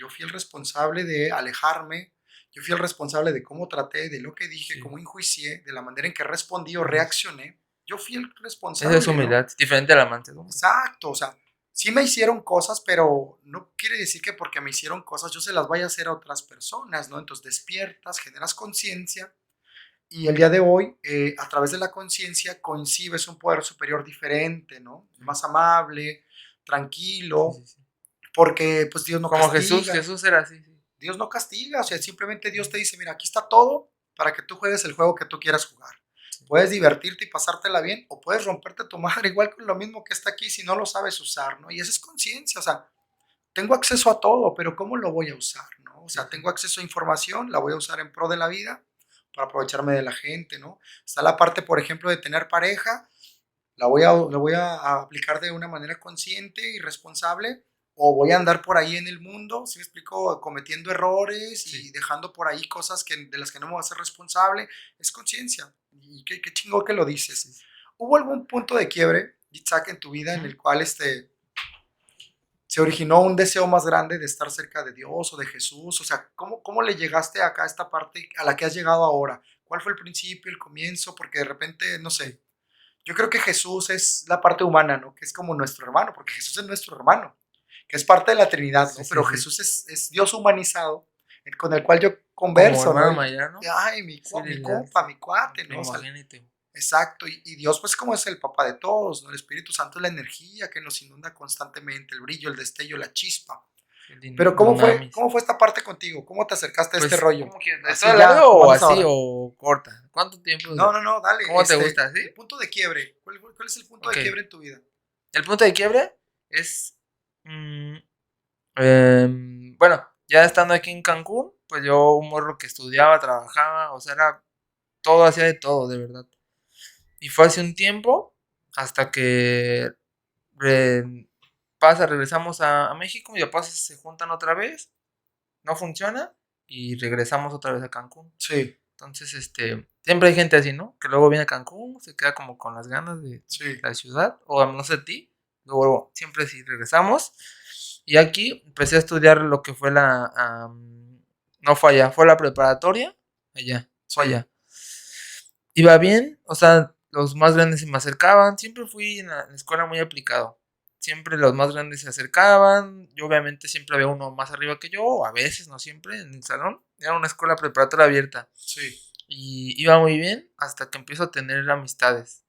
C: fui el responsable de alejarme, yo fui el responsable de cómo traté, de lo que dije,
D: Sí.
C: cómo enjuicié, de la manera en que respondí o
D: Sí, sí, sí.
C: reaccioné, yo fui el
D: Esa es
C: responsable, ¿no?
D: humildad, diferente a la mansedumbre.
C: Exacto, o sea, sí me hicieron cosas, pero no quiere decir que porque me hicieron cosas yo se las vaya a hacer a otras personas, ¿no? Entonces despiertas, generas conciencia y el día de hoy, a través de la conciencia, concibes un poder superior diferente, ¿no?
D: Sí,
C: Más amable,
D: sí,
C: tranquilo,
D: sí, sí.
C: porque pues Dios no
D: Como Jesús,
C: castiga,
D: Jesús era así, sí.
C: Dios no castiga, o sea, simplemente Dios
D: Mm,
C: te dice, mira, aquí está todo para que tú juegues el juego que tú quieras jugar.
D: sí,
C: Puedes divertirte y pasártela bien o puedes romperte tu madre igual con lo mismo que está aquí si no lo sabes usar, ¿no? Y esa es conciencia, o sea, tengo acceso a todo, pero ¿cómo lo voy a usar, no? O
D: sí,
C: sea,
D: sí.
C: tengo acceso a información, la voy a usar en pro de la vida para aprovecharme de la gente, ¿no? Está la parte, por ejemplo, de tener pareja, la voy a aplicar de una manera consciente y responsable, o voy a andar por ahí en el mundo, ¿sí me explico? Cometiendo errores y
D: Sí.
C: dejando por ahí cosas de las que no me voy a ser responsable. Es conciencia. Y qué chingo que lo
D: Sí,
C: dices.
D: sí.
C: ¿Hubo algún punto de quiebre, Itzhak, en tu vida en
D: Ujú.
C: el cual se originó un deseo más grande de estar cerca de Dios o de Jesús? O sea, ¿cómo le llegaste acá a esta parte a la que has llegado ahora? ¿Cuál fue el principio, el comienzo? Porque de repente, no
D: Sí.
C: sé, yo creo que Jesús es la parte humana, ¿no? Que es como nuestro hermano, porque Jesús es nuestro hermano, que es parte de la Trinidad,
D: Sí,
C: ¿no?
D: sí,
C: Pero
D: sí.
C: Jesús es Dios humanizado, con el cual yo
D: Como
C: converso, ¿no?
D: hermano mayor, ¿no?
C: Ay,
D: Sí,
C: mi
D: literal,
C: compa,
D: sí.
C: mi cuate, ¿no? O sea,
D: Primogénito.
C: exacto. Y Dios, pues, como es el papá de todos, ¿no? El Espíritu Santo es la energía que nos inunda constantemente, el brillo, el destello, la chispa.
D: El
C: Pero
D: dunamis.
C: cómo fue esta parte contigo? ¿Cómo te acercaste a este
D: Pues,
C: rollo?
D: ¿cómo quieres? ¿De todo
C: Así ya,
D: largo
C: ¿cómo
D: o
C: andas
D: así
C: ahora?
D: o corta? ¿Cuánto tiempo?
C: No, no, no, dale,
D: ¿Cómo te gusta? ¿Así?
C: el punto de quiebre. ¿Cuál es el punto de
D: Ok.
C: quiebre en tu vida?
D: El punto de quiebre es. mm, bueno, ya estando aquí en Cancún, pues yo un morro que estudiaba, trabajaba, o sea, era todo, hacía de todo, de verdad. Y fue hace un tiempo, hasta que re- regresamos a México, mis papás se juntan otra vez, no funciona, y regresamos otra vez a Cancún.
C: Sí,
D: Entonces, siempre hay gente así, ¿no? Que luego viene a Cancún, se queda como con las ganas de
C: Sí.
D: la ciudad, o no sé ti, luego siempre sí regresamos. Y aquí empecé a estudiar lo que fue no fue allá, fue la preparatoria, allá, fue
C: Sí.
D: allá. Iba bien, o sea, los más grandes se me acercaban, siempre fui en la escuela muy aplicado. Siempre los más grandes se acercaban, yo obviamente siempre había uno más arriba que yo, o a veces, no siempre, en el salón. Era una escuela preparatoria abierta.
C: Sí.
D: Y iba muy bien hasta que empiezo a tener amistades.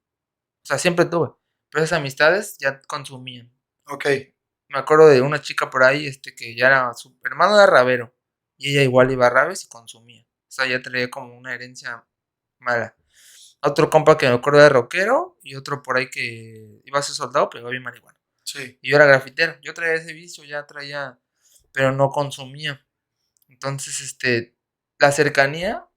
D: O sea, siempre tuve, pero esas amistades ya consumían.
C: Ok.
D: Me acuerdo de una chica por ahí, que ya era, su hermano era rabero, y ella igual iba a rabes y consumía. O sea, ya traía como una herencia mala. Otro compa que me acuerdo de rockero, y otro por ahí que iba a ser soldado, pero iba bien marihuana.
C: Sí.
D: Y yo era grafitero, yo traía ese vicio, ya traía, pero no consumía. Entonces, la cercanía,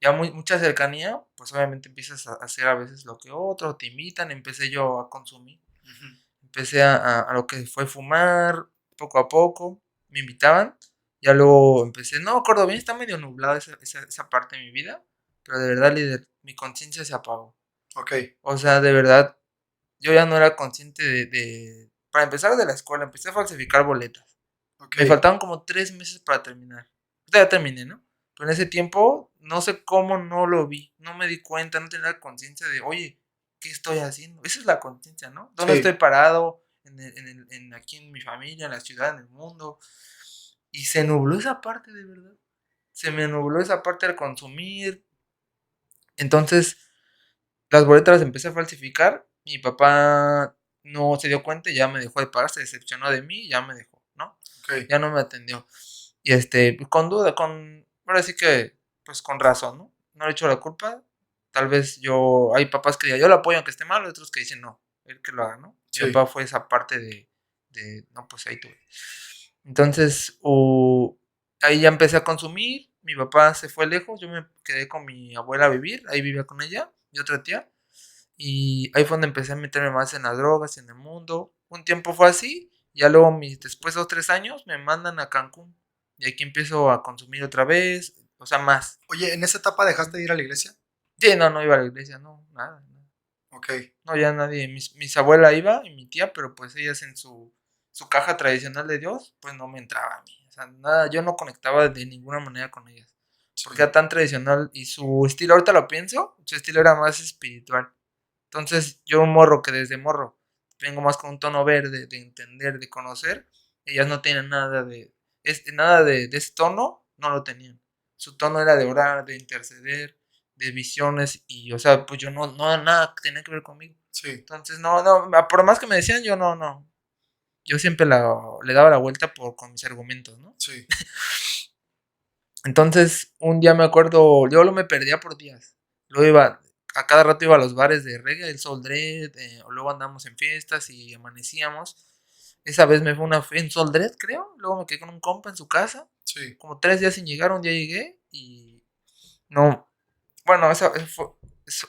D: ya mucha cercanía, pues obviamente empiezas a hacer a veces lo que otro, te invitan, empecé yo a consumir.
C: Ujú.
D: Empecé a lo que fue fumar, poco a poco, me invitaban, ya luego empecé, no me acuerdo bien, está medio nublada esa parte de mi vida, pero de verdad, líder, mi conciencia se apagó.
C: Ok.
D: O sea, de verdad, yo ya no era consciente para empezar de la escuela, empecé a falsificar boletas.
C: Ok.
D: Me faltaban como 3 meses para terminar. Ya terminé, ¿no? Pero en ese tiempo, no sé cómo no lo vi, no me di cuenta, no tenía la conciencia de, oye, ¿qué estoy haciendo? Esa es la conciencia, ¿no? ¿Dónde
C: Sí.
D: estoy parado? Aquí en mi familia, en la ciudad, en el mundo. Y se nubló esa parte, de verdad. Se me nubló esa parte al consumir. Entonces, las boletas las empecé a falsificar. Mi papá no se dio cuenta y ya me dejó de pagar, se decepcionó de mí y ya me dejó, ¿no?
C: Ok.
D: Ya no me atendió. Y pues, con duda, ahora sí que, pues con razón, ¿no? No le echo la culpa. Tal vez hay papás que digan, yo lo apoyo aunque esté mal, y otros que dicen, no, él que lo haga, ¿no? Mi
C: Sí.
D: papá fue esa parte no, pues ahí tuve. Entonces, ahí ya empecé a consumir, mi papá se fue lejos, yo me quedé con mi abuela a vivir, ahí vivía con ella, y otra tía, y ahí fue donde empecé a meterme más en las drogas, en el mundo. Un tiempo fue así, ya luego después de 2, 3 años me mandan a Cancún, y aquí empiezo a consumir otra vez, o sea, más.
C: Oye, ¿en esa etapa dejaste de ir a la iglesia?
D: Sí, no, no iba a la iglesia, no, nada, nada.
C: Ok.
D: No, ya nadie, mis abuela iba y mi tía, pero pues ellas en su caja tradicional de Dios, pues no me entraba a mí. O sea, nada, yo no conectaba de ninguna manera con ellas. Porque
C: Sí.
D: era tan tradicional y su estilo, ahorita lo pienso, su estilo era más espiritual. Entonces, yo un morro que desde morro vengo más con un tono verde, de entender, de conocer, ellas no tienen nada de ese tono, no lo tenían. Su tono era de orar, de interceder, de visiones, y, o sea, pues yo no nada que tenía que ver conmigo.
C: Sí.
D: Entonces, no, por más que me decían, yo no. Yo siempre le daba la vuelta con mis argumentos, ¿no?
C: Sí.
D: Entonces, un día me acuerdo, yo lo me perdía por días. Luego a cada rato iba a los bares de reggae, el Soul Dread, o luego andamos en fiestas y amanecíamos. Esa vez me fue en Soul Dread, creo. Luego me quedé con un compa en su casa.
C: Sí.
D: Como 3 días sin llegar, un día llegué y no. Bueno,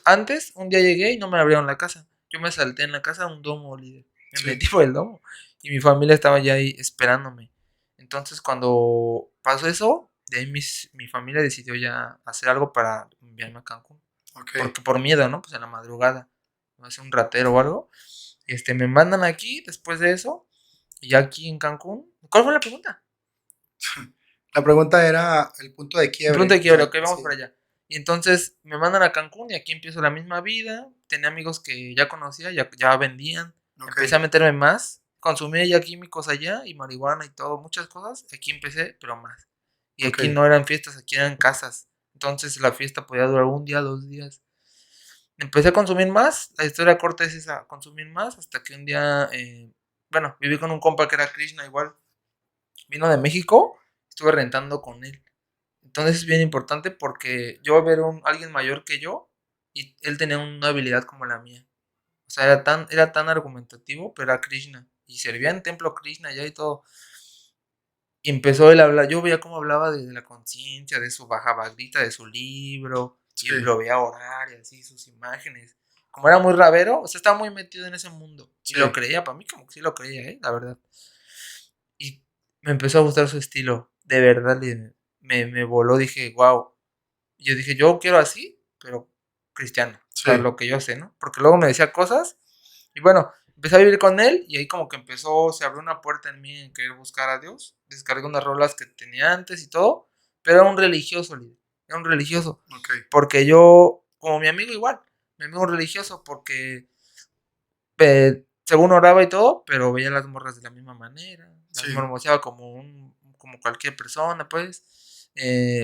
D: antes, un día llegué y no me abrieron la casa. Yo me salté en la casa un domo, líder. Me
C: Sí.
D: metí por el domo. Y mi familia estaba ya ahí esperándome. Entonces, cuando pasó eso, de ahí mi familia decidió ya hacer algo para enviarme a Cancún.
C: Ok.
D: Porque por miedo, ¿no? Pues en la madrugada. Va a ser un ratero o algo. Me mandan aquí después de eso. Y ya aquí en Cancún. ¿Cuál fue la pregunta?
C: La pregunta era el punto de
D: El
C: quiebre.
D: punto de
C: O sea,
D: quiebre, ok, vamos
C: sí.
D: para allá. Y entonces me mandan a Cancún y aquí empiezo la misma vida. Tenía amigos que ya conocía, ya vendían.
C: Ok.
D: Empecé a meterme más. Consumía ya químicos allá y marihuana y todo, muchas cosas. Aquí empecé, pero más. Y
C: Ok.
D: aquí no eran fiestas, aquí eran casas. Entonces la fiesta podía durar un día, 2 días. Empecé a consumir más. La historia corta es esa, consumir más. Hasta que un día, bueno, viví con un compa que era Krishna igual. Vino de México, estuve rentando con él. Entonces es bien importante porque yo ver alguien mayor que yo y él tenía una habilidad como la mía. O sea, era tan argumentativo, pero era Krishna. Y servía en templo Krishna ya y todo. Y empezó él a hablar, yo veía cómo hablaba de la conciencia, de su Bhagavad Gita, de su libro, y
C: Sí.
D: lo veía orar y así, sus imágenes. Como era muy rabero, o sea, estaba muy metido en ese mundo. Y
C: Sí.
D: lo creía, para mí como que sí lo creía, la verdad. Y me empezó a gustar su estilo, de verdad, me voló, dije, wow, Y yo dije, yo quiero así, pero cristiano. O sea,
C: Sí.
D: lo que yo sé, ¿no? Porque luego me decía cosas. Y bueno, empecé a vivir con él y ahí como que se abrió una puerta en mí en querer buscar a Dios. Descargué unas rolas que tenía antes y todo, pero era un religioso, líder. Era un religioso.
C: Ok.
D: Porque yo, como mi amigo igual, mi amigo religioso, porque según oraba y todo, pero veía las morras de la misma manera, las
C: Sí.
D: mormoseaba como cualquier persona, pues.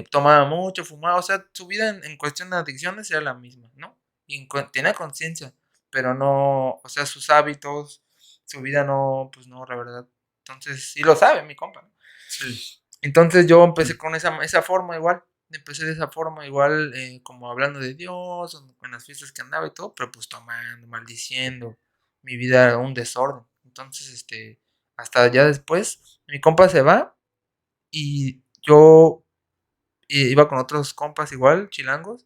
D: Tomaba mucho, fumaba, o sea, su vida en cuestión de adicciones era la misma, ¿no? Y tenía conciencia, pero no, o sea, sus hábitos, su vida no, pues no, la verdad. Entonces, sí lo sabe mi compa, ¿no?
C: Sí.
D: Entonces yo empecé con esa forma igual, empecé de esa forma igual, como hablando de Dios, en las fiestas que andaba y todo, pero pues tomando, maldiciendo, mi vida era un desorden. Entonces, hasta ya después, mi compa se va y yo iba con otros compas igual, chilangos,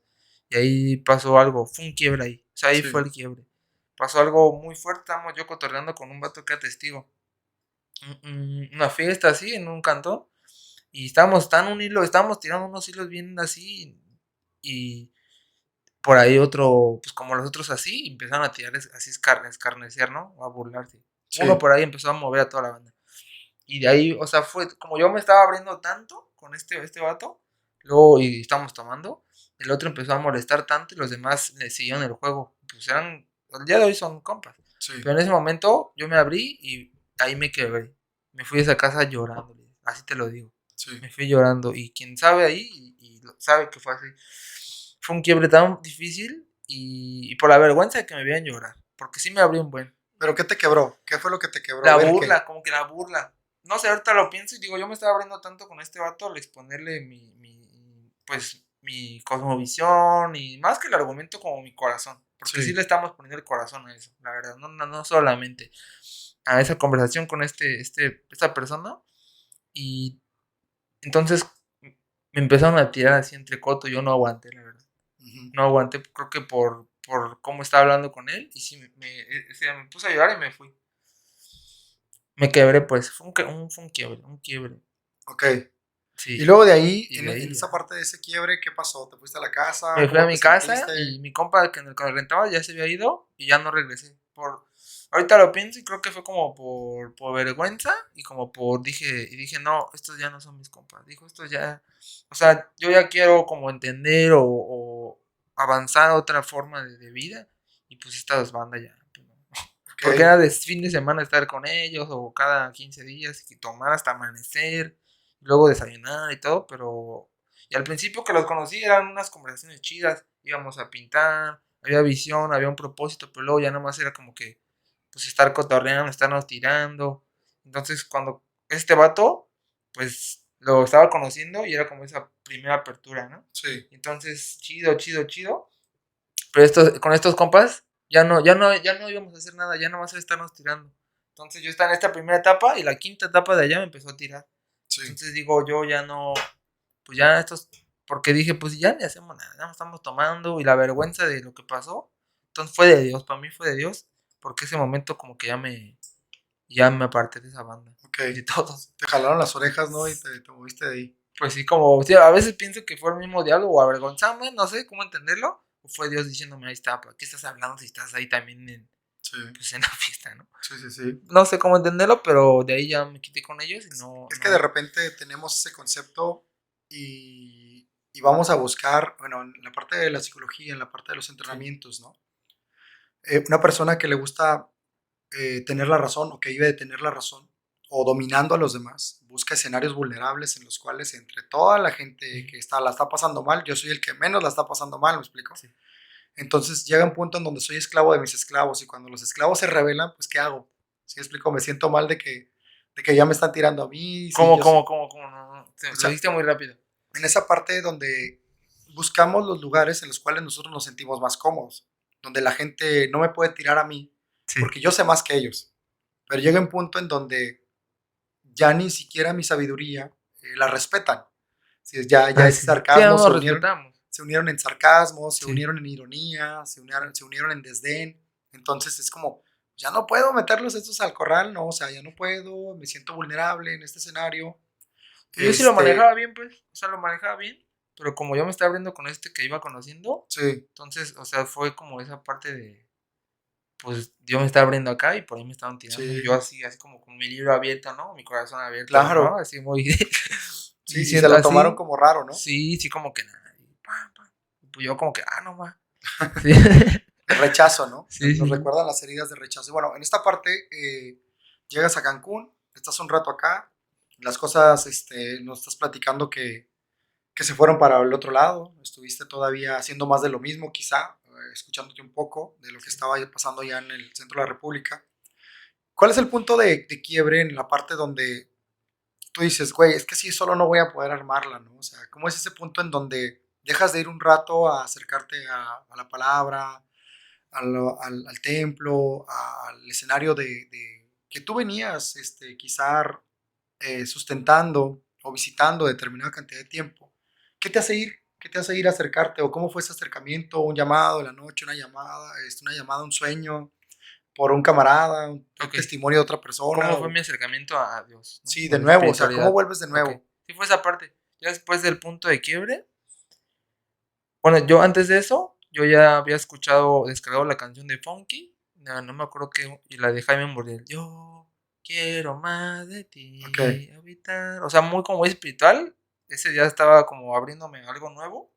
D: y ahí pasó algo, fue un quiebre ahí, o sea, ahí
C: Sí.
D: fue el quiebre. Pasó algo muy fuerte, estábamos yo cotorreando con un vato que era testigo. Una fiesta así, en un cantón, y estábamos tirando unos hilos bien así, y por ahí otro, pues como los otros así, empezaron a tirar así escarnecer, ¿no? O a burlarse. Uno
C: Sí.
D: por ahí empezó a mover a toda la banda. Y de ahí, o sea, fue como yo me estaba abriendo tanto con este vato, luego y estábamos tomando, el otro empezó a molestar tanto y los demás le siguieron el juego. Pues el día de hoy son compas.
C: Sí.
D: Pero en ese momento yo me abrí y ahí me quebré. Me fui de esa casa llorando, así te lo digo.
C: Sí.
D: Me fui llorando y quien sabe ahí y sabe que fue así. Fue un quiebre tan difícil y por la vergüenza de que me veían llorar, porque sí me abrí un buen.
C: ¿Pero qué te quebró? ¿Qué fue lo que te quebró? A
D: La
C: ver, ¿qué?
D: burla, como que la burla. No sé, ahorita lo pienso y digo, yo me estaba abriendo tanto con este vato al exponerle pues, mi cosmovisión y más que el argumento como mi corazón. Porque sí
C: Sí.
D: le estamos poniendo el corazón a eso, la verdad. No solamente a esa conversación con esta persona. Y entonces me empezaron a tirar así entre coto. Yo no aguanté, la verdad.
C: Ujú.
D: No aguanté, creo que por cómo estaba hablando con él. Y sí, me puse a llorar y me fui. Me quebré, pues. Fue un quiebre.
C: Ok. Y
D: Sí.
C: luego de ahí,
D: Y
C: en,
D: de
C: en
D: ahí
C: esa
D: ya.
C: parte de ese quiebre, ¿qué pasó? ¿Te fuiste a la casa?
D: Me fui a
C: ¿Cómo te
D: mi casa
C: sentiste?
D: y mi compa que en el que rentaba ya se había ido y ya no regresé. Ahorita lo pienso y creo que fue como por vergüenza y como dije, no, estos ya no son mis compas. Dijo, estos ya, o sea, yo ya quiero como entender o avanzar a otra forma de vida y pues estas bandas ya, pues, no.
C: Ok.
D: Porque era de fin de semana estar con ellos o cada 15 días y tomar hasta amanecer, luego desayunar y todo, pero y al principio que los conocí eran unas conversaciones chidas, íbamos a pintar, había visión, había un propósito, pero luego ya nomás era como que pues estar cotorreando, estarnos tirando. Entonces cuando este vato, pues lo estaba conociendo y era como esa primera apertura, ¿no?
C: Sí.
D: Entonces, chido, chido, chido. Pero con estos compas ya no íbamos a hacer nada, ya nomás era estarnos tirando. Entonces yo estaba en esta primera etapa y la quinta etapa de allá me empezó a tirar.
C: Sí.
D: Entonces digo, yo ya no, pues ya porque dije, pues ya ni hacemos nada, nada más estamos tomando y la vergüenza de lo que pasó. Entonces fue de Dios, para mí fue de Dios, porque ese momento como que ya me aparté de esa banda
C: Ok.
D: y de todos.
C: Te jalaron las orejas, ¿no? Y te moviste de ahí.
D: Pues sí, como, sí, a veces pienso que fue el mismo diálogo o avergonzarme, no sé cómo entenderlo, o fue Dios diciéndome, ahí está, ¿para qué estás hablando si estás ahí también
C: Sí.
D: pues, en la fiesta, ¿no?
C: Sí, sí, sí.
D: No sé cómo entenderlo, pero de ahí ya me quité con ellos y
C: Es que de repente tenemos ese concepto y vamos a buscar, bueno, en la parte de la psicología, en la parte de los entrenamientos, ¿no? Una persona que le gusta tener la razón o que vive de tener la razón o dominando a los demás, busca escenarios vulnerables en los cuales entre toda la gente que la está pasando mal, yo soy el que menos la está pasando mal, ¿me explico?
D: Sí.
C: Entonces llega un punto en donde soy esclavo de mis esclavos y cuando los esclavos se rebelan, pues ¿qué hago? ¿Sí me explico? Me siento mal de que ya me están tirando a mí. Si
D: ¿Cómo,
C: yo,
D: cómo, cómo, cómo? No,
C: o
D: lo
C: sea,
D: dijiste muy rápido.
C: en esa parte donde buscamos los lugares en los cuales nosotros nos sentimos más cómodos, donde la gente no me puede tirar a mí
D: Sí.
C: porque yo sé más que ellos. Pero llega un punto en donde ya ni siquiera mi sabiduría la respetan. Si ya es
D: Sí, ya
C: sarcasmo,
D: no nos respetamos.
C: se unieron en sarcasmo, se
D: Sí.
C: unieron en ironía, se unieron en desdén. Entonces es como, ya no puedo meterlos estos al corral, no, o sea, ya no puedo, me siento vulnerable en este escenario.
D: Yo sí lo manejaba bien, pues. O sea, lo manejaba bien. pero como yo me estaba abriendo con este que iba conociendo,
C: Sí,
D: entonces, o sea, fue como esa parte de, pues, yo me estaba abriendo acá y por ahí me estaban tirando, y
C: sí,
D: yo así como con mi libro abierto, ¿no? Mi corazón abierto, ¿no?
C: claro.
D: Así muy
C: Sí,
D: y
C: y se
D: siento
C: lo tomaron
D: así,
C: como raro, ¿no?
D: sí, sí, como que nada, y pam, pam. Pues yo como que, no más. Sí.
C: El rechazo, ¿no?
D: Sí,
C: Nos
D: sí, sí.
C: recuerdan las heridas de rechazo. Y bueno, en esta parte llegas a Cancún, estás un rato acá, las cosas, nos estás platicando que se fueron para el otro lado, estuviste todavía haciendo más de lo mismo, quizá, escuchándote un poco de lo que
D: Sí.
C: estaba pasando ya en el centro de la República. ¿Cuál es el punto de quiebre en la parte donde tú dices, güey, es que sí, solo no voy a poder armarla, ¿no? O sea, ¿cómo es ese punto en donde dejas de ir un rato a acercarte a la palabra, al templo, al escenario de que tú venías, quizá sustentando o visitando determinada cantidad de tiempo? ¿Qué te hace ir? ¿Qué te hace ir a acercarte? ¿O cómo fue ese acercamiento? ¿Un llamado de la noche, una llamada, un sueño por un camarada, un
D: Ok.
C: testimonio de otra persona?
D: ¿Cómo fue
C: O,
D: mi acercamiento a Dios, ¿no?
C: sí,
D: O
C: de
D: la
C: nuevo, o sea, ¿cómo
D: espiritualidad.
C: vuelves de
D: Ok.
C: nuevo?
D: Sí fue esa parte. Ya después del punto de quiebre, bueno, yo antes de eso, yo ya había descargado la canción de Funky, no me acuerdo qué, y la de Jaime Muriel. Yo quiero más de
C: Ok,
D: ti, habitar. O sea, muy como espiritual. Ese día estaba como abriéndome algo nuevo.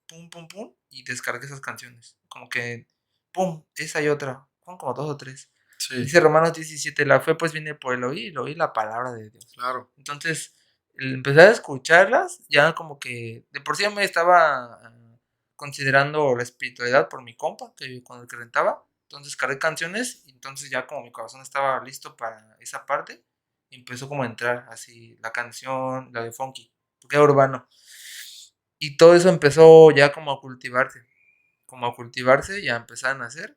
D: Pum, pum, pum. Y descargué esas canciones. Como que, pum, esa y otra. Fueron como dos o tres.
C: sí,
D: Dice Romanos 17, la fe pues viene por el oír la palabra de Dios.
C: claro,
D: Entonces, el empezar a escucharlas, ya como que de por sí ya me estaba considerando la espiritualidad por mi compa, con el que rentaba. Entonces cargué canciones y entonces ya como mi corazón estaba listo para esa parte, empezó como a entrar así la canción, la de Funky, porque era urbano. Y todo eso empezó ya como a cultivarse y a empezar a nacer.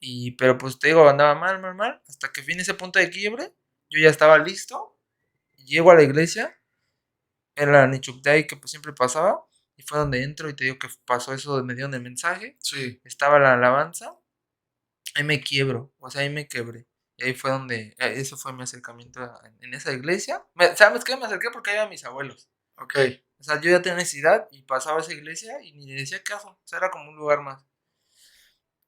D: Y, pero pues te digo, andaba mal, mal, mal, hasta que vine a ese punto de quiebre, yo ya estaba listo, llego a la iglesia, era la Nichuk Day que pues siempre pasaba, y fue donde entro y te digo que pasó eso, me dieron el mensaje,
C: sí,
D: estaba la alabanza, ahí me quiebro, o sea, ahí me quebré. Y ahí fue donde, eso fue mi acercamiento en esa iglesia. ¿Sabes qué? Me acerqué porque ahí iban mis abuelos.
C: ok,
D: O sea, yo ya tenía necesidad y pasaba a esa iglesia y ni le decía caso. O sea, era como un lugar más.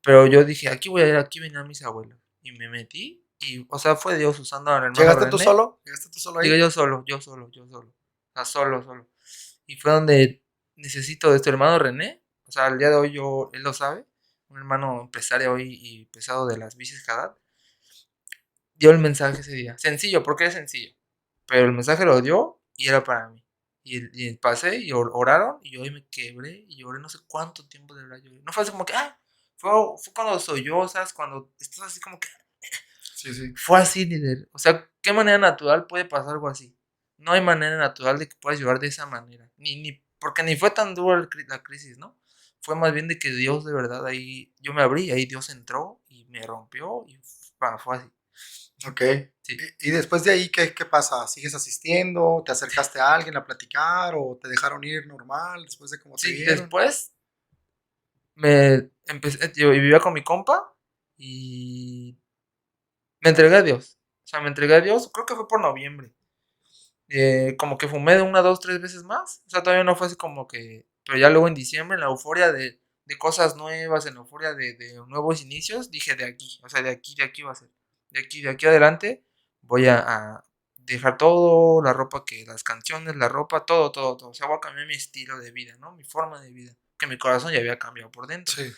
D: Pero yo dije, aquí voy a ir, aquí venían mis abuelos. Y me metí y, o sea, fue Dios usando al hermano
C: ¿llegaste tú
D: René.
C: solo? ¿Llegaste tú solo
D: Llegué
C: ahí?
D: yo solo, yo solo, yo solo. O sea, solo, solo. Y fue donde necesito de este hermano René. O sea, al día de hoy él lo sabe. Un hermano empresario hoy y pesado de las bicis Haddad. Dio el mensaje ese día. Sencillo, porque es sencillo. Pero el mensaje lo dio y era para mí. Y pasé y oraron y yo ahí me quebré y lloré no sé cuánto tiempo de verdad lloré. No fue así como que, fue cuando sollozas, cuando estás así como que,
C: Sí, sí,
D: fue así, líder. O sea, ¿qué manera natural puede pasar algo así? No hay manera natural de que puedas llorar de esa manera. Porque ni fue tan dura la crisis, ¿no? Fue más bien de que Dios de verdad ahí, yo me abrí, ahí Dios entró y me rompió y fue así.
C: ok.
D: Sí.
C: Y después de ahí, ¿qué pasa? ¿Sigues asistiendo? ¿Te acercaste a alguien a platicar o te dejaron ir normal después de cómo te
D: Sí,
C: vieron?
D: después yo vivía con mi compa y me entregué a Dios. O sea, me entregué a Dios, creo que fue por noviembre. Como que fumé de una, dos, tres veces más. O sea, todavía no fue así como que. Pero ya luego en diciembre, en la euforia de cosas nuevas, en la euforia de nuevos inicios, dije de aquí. O sea, de aquí va a ser. De aquí adelante voy a dejar todo, la ropa las canciones, la ropa, todo, todo, todo. O sea, voy a cambiar mi estilo de vida, ¿no? Mi forma de vida. Que mi corazón ya había cambiado por dentro.
C: Sí,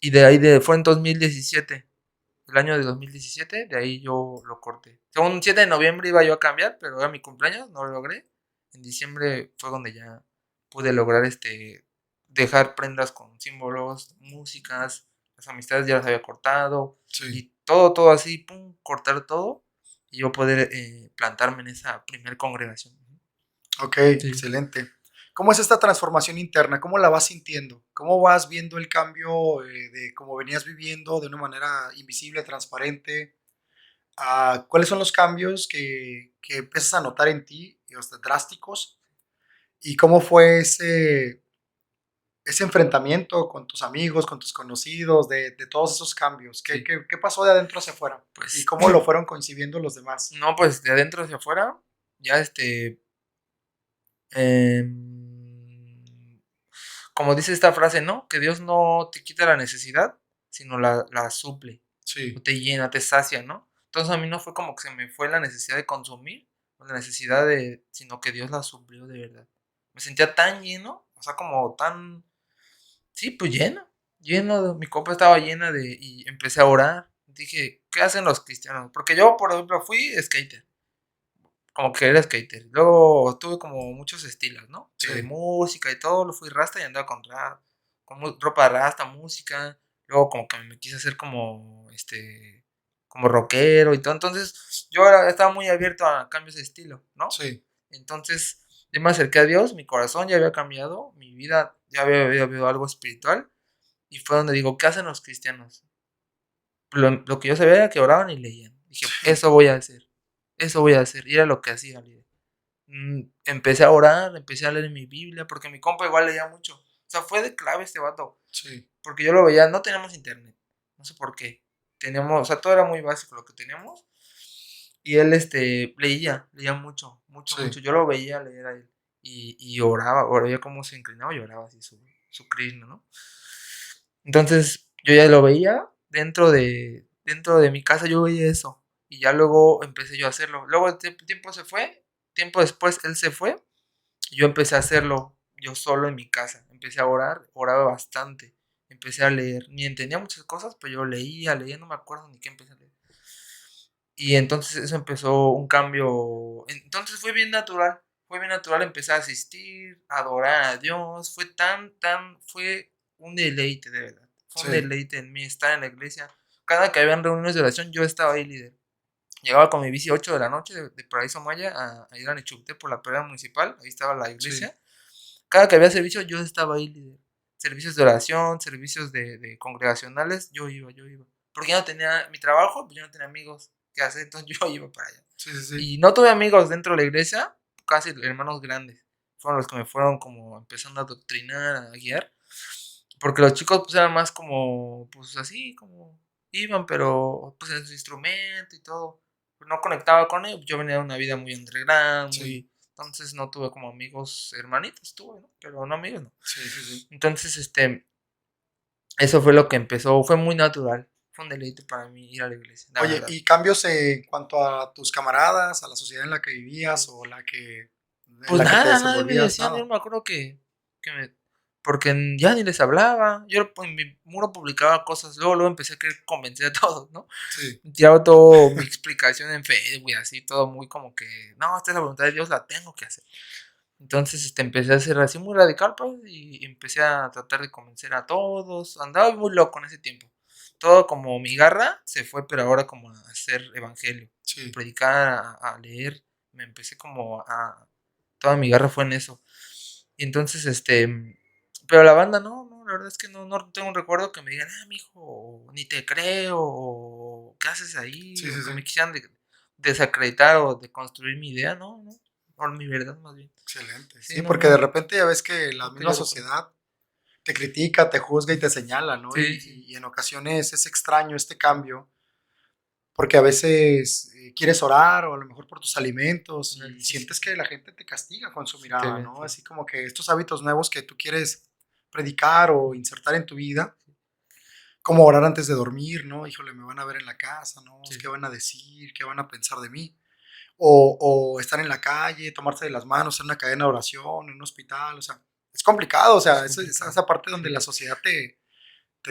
D: Y de ahí fue en 2017, el año de 2017, de ahí yo lo corté. Según 7 de noviembre iba yo a cambiar, pero era mi cumpleaños, no lo logré. En diciembre fue donde ya pude lograr dejar prendas con símbolos, músicas, las amistades ya las había cortado
C: sí.
D: y todo, todo así, pum, cortar todo y yo poder plantarme en esa primer congregación.
C: Ok,
D: Sí.
C: excelente. ¿Cómo es esta transformación interna? ¿Cómo la vas sintiendo? ¿Cómo vas viendo el cambio de cómo venías viviendo de una manera invisible, transparente? ¿Cuáles son los cambios que empiezas a notar en ti, hasta drásticos? ¿Y cómo fue ese enfrentamiento con tus amigos, con tus conocidos, de todos esos cambios? ¿Qué,
D: Sí,
C: qué, qué pasó de adentro hacia afuera? ¿Y
D: pues
C: cómo lo fueron concibiendo los demás?
D: no, pues de adentro hacia afuera, ya como dice esta frase, ¿no? Que Dios no te quita la necesidad, sino la suple,
C: Sí,
D: o te llena, te sacia, ¿no? Entonces a mí no fue como que se me fue la necesidad de consumir, o la necesidad sino que Dios la suplió de verdad. Me sentía tan lleno, o sea, como tan, sí, pues lleno, mi copa estaba llena y empecé a orar. Dije, ¿qué hacen los cristianos? Porque yo, por ejemplo, fui skater, como que era skater. Luego tuve como muchos estilos, ¿no? De
C: sí,
D: música y todo, lo fui rasta y andaba con ropa de rasta, música. Luego como que me quise hacer como, como rockero y todo. Entonces yo estaba muy abierto a cambios de estilo, ¿no?
C: sí,
D: Entonces yo me acerqué a Dios, mi corazón ya había cambiado, mi vida ya había habido algo espiritual. Y fue donde digo, ¿qué hacen los cristianos? Lo que yo sabía era que oraban y leían. Dije,
C: sí,
D: eso voy a hacer, eso voy a hacer. Y era lo que hacía, líder. Empecé a orar, empecé a leer mi Biblia, porque mi compa igual leía mucho. O sea, fue de clave este vato.
C: sí,
D: Porque yo lo veía, no teníamos internet. No sé por qué. Teníamos, o sea, todo era muy básico lo que teníamos. Y él, leía mucho, mucho,
C: sí,
D: mucho. Yo lo veía leer a él. Y oraba, o veía cómo se inclinaba y oraba así su Krishna, ¿no? Entonces, yo ya lo veía dentro de mi casa, yo veía eso. Y ya luego empecé yo a hacerlo. Luego el tiempo se fue, tiempo después él se fue, y yo empecé a hacerlo yo solo en mi casa. Empecé a orar, oraba bastante. Empecé a leer. Ni entendía muchas cosas, pero yo leía, no me acuerdo ni qué empecé a leer. Y entonces eso empezó un cambio. Entonces fue bien natural empezar a asistir, a adorar a Dios. Fue un deleite, de verdad. Fue un
C: sí,
D: deleite en mí estar en la iglesia. Cada que habían reuniones de oración, yo estaba ahí líder. Llegaba con mi bici 8 de la noche de Paraíso Maya a ir a Nechupté por la perrera municipal. Ahí estaba la
C: sí,
D: iglesia. Cada que había servicio, yo estaba ahí líder. Servicios de oración, servicios de congregacionales, yo iba. Porque yo no tenía mi trabajo, pues yo no tenía amigos que hacer, entonces yo iba para allá.
C: sí, sí, sí,
D: Y no tuve amigos dentro de la iglesia, casi hermanos grandes. Fueron los que me fueron como empezando a adoctrinar, a guiar. Porque los chicos pues eran más como, pues así, como iban, pero pues en su instrumento y todo. Pues no conectaba con ellos. Yo venía de una vida muy underground,
C: sí,
D: muy... Entonces no tuve como amigos hermanitos, tuve, ¿no? Pero no amigos, no.
C: sí, sí, sí.
D: Entonces, eso fue lo que empezó, fue muy natural. Fue un deleite para mí ir a la iglesia, la
C: Oye,
D: verdad.
C: ¿y cambios en cuanto a tus camaradas, a la sociedad en la que vivías o en
D: Pues
C: la que te
D: nada, me
C: desenvolvías?
D: decían, yo
C: Nada.
D: me acuerdo que porque ya ni les hablaba. Yo en mi muro publicaba cosas, luego empecé a querer convencer a todos, ¿no?
C: Sí,
D: Tiraba todo mi explicación en Facebook y así, todo muy como que, no, esta es la voluntad de Dios, la tengo que hacer. Entonces, empecé a ser así muy radical, pues, y empecé a tratar de convencer a todos. Andaba muy loco en ese tiempo. Todo como mi garra se fue, pero ahora como a hacer evangelio, a
C: sí.
D: predicar, a leer. Me empecé como a... Toda mi garra fue en eso. Y entonces, pero la banda no, la verdad es que no tengo un recuerdo que me digan, mijo, ni te creo, o qué haces ahí,
C: Sí,
D: o
C: sí,
D: que
C: sí.
D: me quisieran desacreditar o deconstruir mi idea, no, o mi verdad más bien.
C: Excelente.
D: Sí,
C: Sí,
D: no,
C: porque de
D: no,
C: repente ya ves que la
D: no
C: misma
D: quería reconocer.
C: sociedad te critica, te juzga y te señala, ¿no?
D: Sí, sí,
C: Y en ocasiones es extraño este cambio, porque a veces quieres orar o a lo mejor por tus alimentos y
D: sí,
C: sientes
D: sí,
C: que la gente te castiga con su
D: sí, te
C: mirada,
D: ven,
C: ¿no?
D: sí,
C: Así como que estos hábitos nuevos que tú quieres predicar o insertar en tu vida, como orar antes de dormir, ¿no? Híjole, me van a ver en la casa, ¿no?
D: sí,
C: ¿Qué
D: sí,
C: van a decir? ¿Qué van a pensar de mí? O estar en la calle, tomarse de las manos en una cadena de oración, en un hospital, o sea, es complicado, o
D: es
C: sea, es
D: complicado.
C: esa parte donde
D: Sí,
C: la sociedad te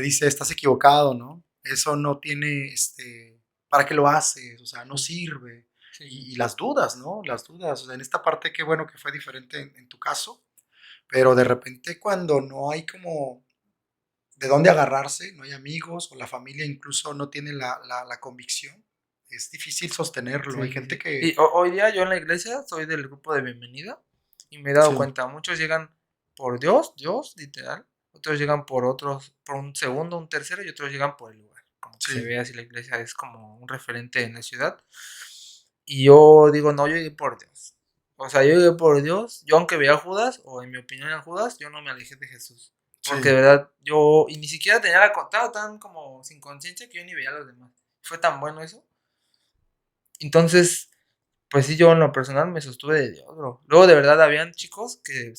C: dice, estás equivocado, ¿no? Eso no tiene, ¿para qué lo haces? O sea, no sirve.
D: sí,
C: Y las dudas, ¿no? Las dudas, o sea, en esta parte qué bueno que fue diferente en tu caso, pero de repente cuando no hay como de dónde agarrarse, no hay amigos o la familia incluso no tiene la convicción, es difícil sostenerlo. Hay
D: sí, sí,
C: gente
D: sí.
C: que,
D: Y hoy día yo en la iglesia soy del grupo de bienvenida y me he dado
C: sí,
D: cuenta, muchos llegan por Dios, literal, otros llegan por otros, por un segundo, un tercero y otros llegan por el lugar. Como que se
C: sí,
D: ve así la iglesia es como un referente en la ciudad. Y yo digo, no, yo llegué por Dios. O sea, yo llegué por Dios. Yo aunque veía a Judas, o en mi opinión a Judas, yo no me alejé de Jesús. Porque de
C: sí,
D: verdad, yo, y ni siquiera tenía estaba tan como sin conciencia que yo ni veía a los demás. Fue tan bueno eso. Entonces, pues sí, yo en lo personal me sostuve de Dios, bro. Luego de verdad habían chicos que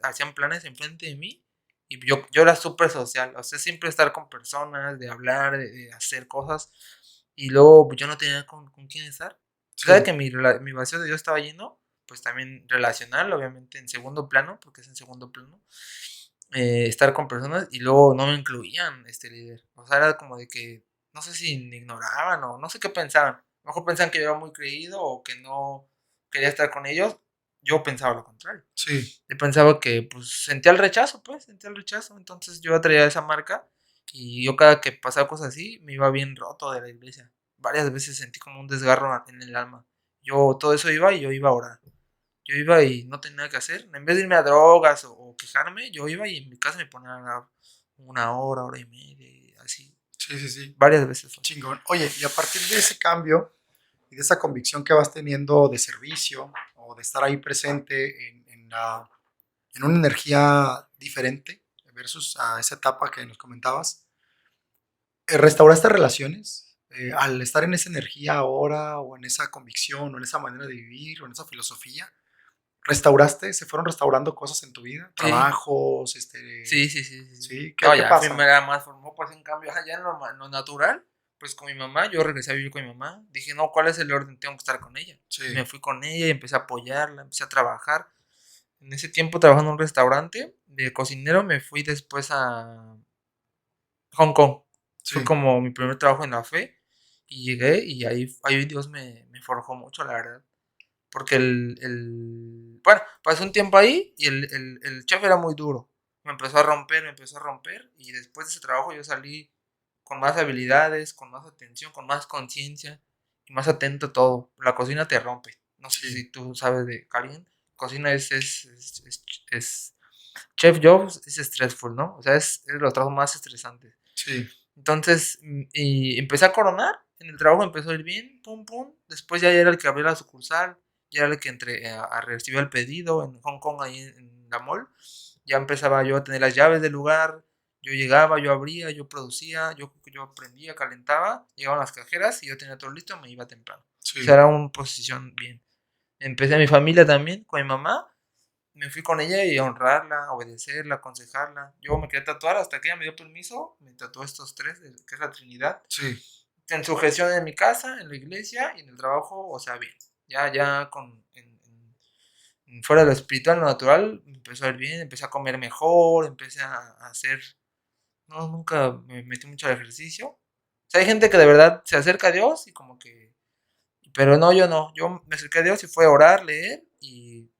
D: hacían planes enfrente de mí Y yo era súper social, o sea, siempre estar con personas, de hablar, de hacer cosas. Y luego pues, yo no tenía con quién estar. Sabe
C: Sí,
D: que mi vacío de Dios estaba lleno, pues también relacional, obviamente en segundo plano, porque es en segundo plano, estar con personas y luego no me incluían este líder. O sea, era como de que, no sé si me ignoraban o no sé qué pensaban. A lo mejor pensaban que yo era muy creído o que no quería estar con ellos. Yo pensaba lo contrario.
C: sí,
D: Yo pensaba que, pues, sentía el rechazo, pues, sentía el rechazo. Entonces yo traía esa marca y yo cada que pasaba cosas así me iba bien roto de la iglesia. Varias veces sentí como un desgarro en el alma. Yo todo eso iba y yo iba a orar. Yo iba y no tenía nada que hacer. En vez de irme a drogas o quejarme, yo iba y en mi casa me ponía a orar 1 hora, hora y media, y así.
C: sí, sí, sí.
D: Varias veces fue.
C: Chingón. Oye, y a partir de ese cambio y de esa convicción que vas teniendo de servicio o de estar ahí presente en una energía diferente versus a esa etapa que nos comentabas, ¿restauraste relaciones? Al estar en esa energía ahora o en esa convicción o en esa manera de vivir o en esa filosofía, ¿restauraste? ¿Se fueron restaurando cosas en tu vida?
D: Sí,
C: ¿Trabajos?
D: sí, sí, sí, sí, sí.
C: ¿Sí?
D: No,
C: ¿Qué
D: ya
C: pasa?
D: primera más formó, pues en cambio, ya en en lo natural, pues con mi mamá, yo regresé a vivir con mi mamá. Dije, no, ¿cuál es el orden? Tengo que estar con ella.
C: Sí,
D: Me fui con ella y empecé a apoyarla, empecé a trabajar. En ese tiempo trabajando en un restaurante de cocinero, me fui después a Hong Kong. Fue
C: sí,
D: como mi primer trabajo en la fe y llegué y ahí Dios me forjó mucho, la verdad. Porque bueno, pasé un tiempo ahí y el chef era muy duro. Me empezó a romper y después de ese trabajo yo salí con más habilidades, con más atención, con más conciencia y más atento a todo. La cocina te rompe. No sé
C: sí,
D: si tú sabes de alguien. Cocina es Chef Jobs es stressful, ¿no? O sea, es los trabajos más estresantes.
C: sí,
D: Entonces, y empecé a coronar, en el trabajo empezó a ir bien, pum, pum. Después ya era el que abrió la sucursal, ya era el que entré a recibir el pedido en Hong Kong, ahí en la mall. Ya empezaba yo a tener las llaves del lugar, yo llegaba, yo abría, yo producía, yo prendía, calentaba, llegaban las cajeras y yo tenía todo listo, me iba temprano. O sea,
C: sí.
D: era una posición bien. Empecé a mi familia también, con mi mamá, me fui con ella y a honrarla, a obedecerla, a aconsejarla. Yo me quería tatuar hasta que ella me dio permiso, me tatuó estos tres, que es la Trinidad.
C: Sí,
D: En sujeción en mi casa, en la iglesia y en el trabajo, o sea, bien. Ya fuera de lo espiritual, lo natural, me empezó a ir bien, empecé a comer mejor, empecé a hacer. No, nunca me metí mucho al ejercicio. O sea, hay gente que de verdad se acerca a Dios y como que. Pero no, yo no. Yo me acerqué a Dios y fue a orar, leer y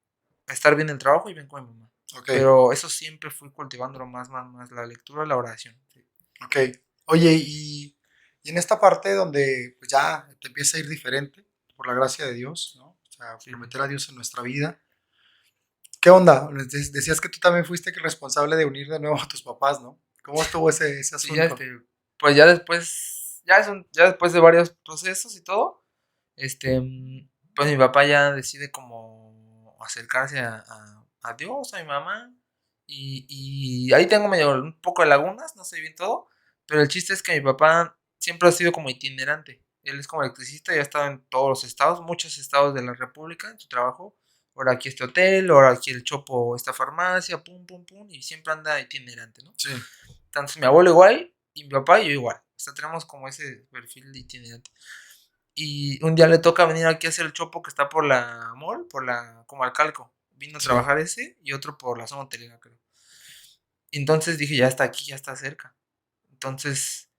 D: estar bien en el trabajo y bien con mi mamá.
C: ok,
D: Pero eso siempre fui cultivándolo más, la lectura, la oración. Sí.
C: ok. Oye, y en esta parte donde pues ya te empieza a ir diferente, por la gracia de Dios, ¿no? O sea,
D: Sí,
C: permitir a Dios en nuestra vida. ¿Qué onda? Decías que tú también fuiste el responsable de unir de nuevo a tus papás, ¿no? ¿Cómo estuvo ese
D: sí, ya
C: asunto?
D: pues ya después, ya después de varios procesos y todo, pues mi papá ya decide como acercarse a Dios, a mi mamá, y ahí tengo medio un poco de lagunas, no sé bien todo, pero el chiste es que mi papá siempre ha sido como itinerante. Él es como electricista y ha estado en todos los estados, muchos estados de la República en su trabajo. Ahora aquí este hotel, ahora aquí el Chopo, esta farmacia, pum, pum, pum, y siempre anda itinerante, ¿no?
C: Sí,
D: Entonces mi abuelo igual y mi papá y yo igual. O sea, tenemos como ese perfil itinerante. Y un día le toca venir aquí a hacer el Chopo que está por la mall, como al Calco. Vino a
C: sí,
D: trabajar ese y otro por la zona hotelera, creo. Y entonces dije, ya está aquí, ya está cerca. Entonces,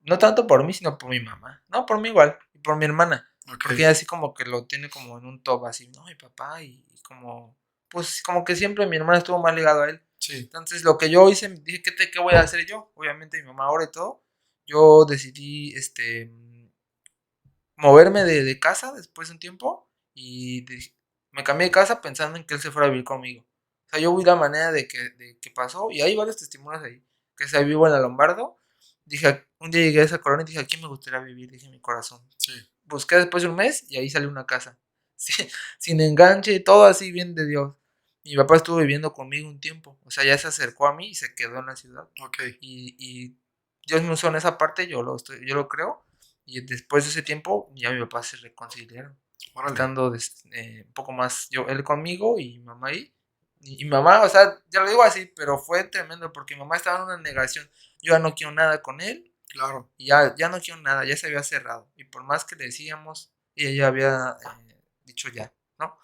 D: no tanto por mí, sino por mi mamá. No, por mí igual. Y por mi hermana.
C: ok,
D: Porque ella así como que lo tiene como en un top así, ¿no? Mi papá y como, pues como que siempre mi hermana estuvo más ligado a él.
C: sí,
D: Entonces lo que yo hice, dije, ¿qué voy a hacer yo? Obviamente mi mamá ahora y todo. Yo decidí, moverme de casa después de un tiempo y me cambié de casa pensando en que él se fuera a vivir conmigo. O sea, yo vi la manera de que pasó y hay varios testimonios ahí. Que se vivo en la Lombardo. Dije, un día llegué a esa colonia y dije, aquí me gustaría vivir, dije en mi corazón.
C: sí,
D: Busqué después de un mes y ahí salió una casa. Sí, sin enganche, todo así bien de Dios. Mi papá estuvo viviendo conmigo un tiempo. O sea, ya se acercó a mí y se quedó en la ciudad.
C: ok,
D: Y Dios me usó en esa parte, yo lo creo. Y después de ese tiempo, ya mi papá se reconciliaron.
C: órale,
D: Estando un poco más, él conmigo y mi mamá ahí, Y mi mamá, o sea, ya lo digo así, pero fue tremendo porque mi mamá estaba en una negación. Yo ya no quiero nada con él
C: Claro.
D: y ya no quiero nada, ya se había cerrado. Y por más que le decíamos, ella ya había dicho ya, ¿no?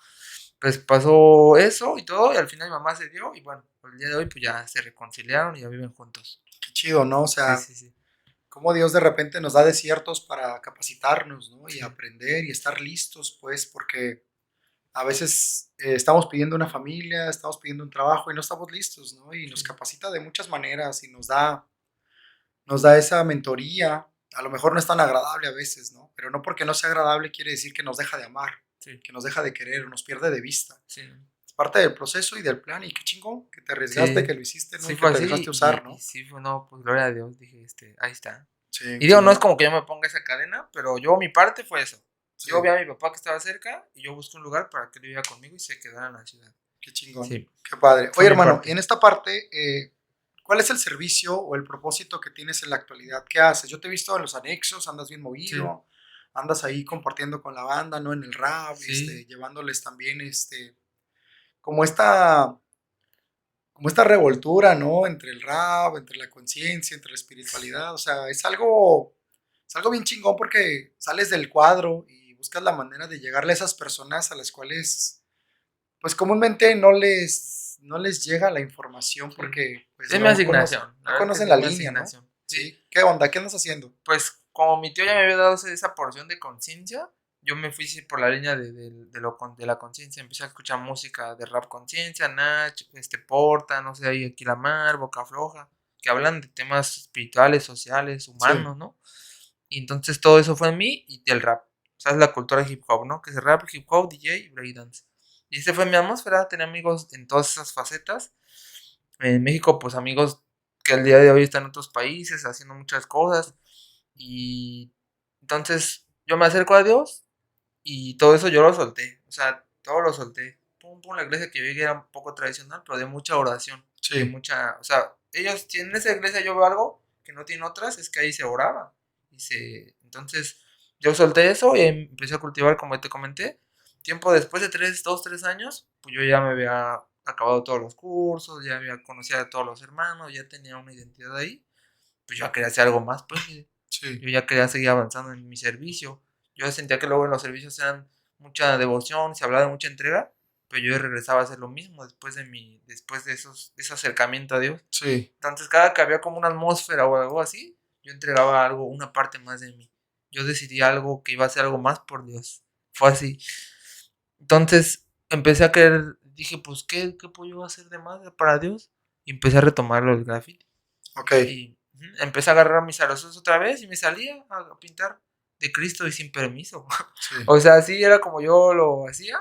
D: Pues pasó eso y todo, y al final mi mamá se dio, y bueno, el día de hoy pues ya se reconciliaron y ya viven juntos.
C: Qué chido, ¿no? O
D: Sí,
C: sea,
D: sí, sí.
C: cómo Dios de repente nos da desiertos para capacitarnos, ¿no? Y
D: Sí,
C: aprender y estar listos, pues, porque a veces estamos pidiendo una familia, estamos pidiendo un trabajo y no estamos listos, ¿no? Y nos
D: sí,
C: capacita de muchas maneras y nos da esa mentoría. A lo mejor no es tan agradable a veces, ¿no? Pero no porque no sea agradable quiere decir que nos deja de amar,
D: sí,
C: que nos deja de querer o nos pierde de vista.
D: sí,
C: Es parte del proceso y del plan y qué chingón que te arriesgaste,
D: sí,
C: que lo hiciste, ¿no?
D: sí
C: Y que
D: fue
C: te
D: así,
C: dejaste usar,
D: y
C: ¿no?
D: sí fue, no, pues gloria a Dios, dije, ahí está.
C: Sí,
D: Y digo, no es
C: chingón.
D: como que yo me ponga esa cadena, pero yo, mi parte fue eso.
C: Sí,
D: Yo vi a mi papá que estaba cerca y yo busqué un lugar para que él viviera conmigo y se quedara en la ciudad.
C: qué chingón.
D: Sí,
C: Qué padre.
D: fue
C: Oye,
D: mi
C: hermano,
D: parte.
C: en esta parte, ¿cuál es el servicio o el propósito que tienes en la actualidad? ¿Qué haces? Yo te he visto en los anexos, andas bien
D: Sí,
C: movido, andas ahí compartiendo con la banda, ¿no? En el rap,
D: sí,
C: llevándoles también, como esta, como esta revoltura, ¿no? Entre el rap, entre la conciencia, entre la espiritualidad. O sea, es algo bien chingón porque sales del cuadro y buscas la manera de llegarle a esas personas a las cuales, pues comúnmente no les llega la información
D: sí.
C: porque, pues
D: Es mi
C: no conocen,
D: asignación, la
C: no
D: verdad es que
C: conocen
D: sí es
C: la
D: mi
C: línea, ¿no?
D: asignación. Sí,
C: ¿Sí? ¿Qué onda? ¿Qué andas haciendo?
D: pues como mi tío ya me había dado esa porción de conciencia, yo me fui sí, por la línea de la conciencia. Empecé a escuchar música de rap conciencia, Nach, Porta, no sé, ahí Aquilamar, Boca Floja, que hablan de temas espirituales, sociales,
C: Sí,
D: humanos, ¿no? Y entonces todo eso fue en mí y del rap. O sea, es la cultura hip hop, ¿no? Que es rap, hip hop, DJ y breakdance. Y ese fue mi atmósfera, tenía amigos en todas esas facetas. En México, pues amigos que al día de hoy están en otros países haciendo muchas cosas. Y entonces yo me acerco a Dios y todo eso yo lo solté. O sea, todo lo solté. Pum, pum, la iglesia que yo llegué era un poco tradicional, pero de mucha oración. De
C: sí,
D: mucha, o sea, ellos tienen esa iglesia, yo veo algo que no tienen otras, es que ahí se oraba. Entonces, yo solté eso y empecé a cultivar, como te comenté. Tiempo después de 2, 3 años, pues yo ya me había acabado todos los cursos, ya había conocido a todos los hermanos, ya tenía una identidad ahí. Pues yo ya quería hacer algo más, pues.
C: sí,
D: Yo ya quería seguir avanzando en mi servicio. Yo sentía que luego en los servicios eran mucha devoción, se hablaba de mucha entrega, pero yo regresaba a hacer lo mismo después de ese acercamiento a Dios.
C: sí,
D: Entonces, cada que había como una atmósfera o algo así, yo entregaba algo, una parte más de mí. Yo decidí algo que iba a hacer algo más por Dios. Fue así. Entonces, empecé a querer, dije, pues, ¿qué puedo yo hacer de más para Dios? Y empecé a retomarlo el graffiti.
C: ok,
D: Y empecé a agarrar mis aerosoles otra vez y me salía a pintar de Cristo y sin permiso.
C: sí,
D: O sea, así era como yo lo hacía.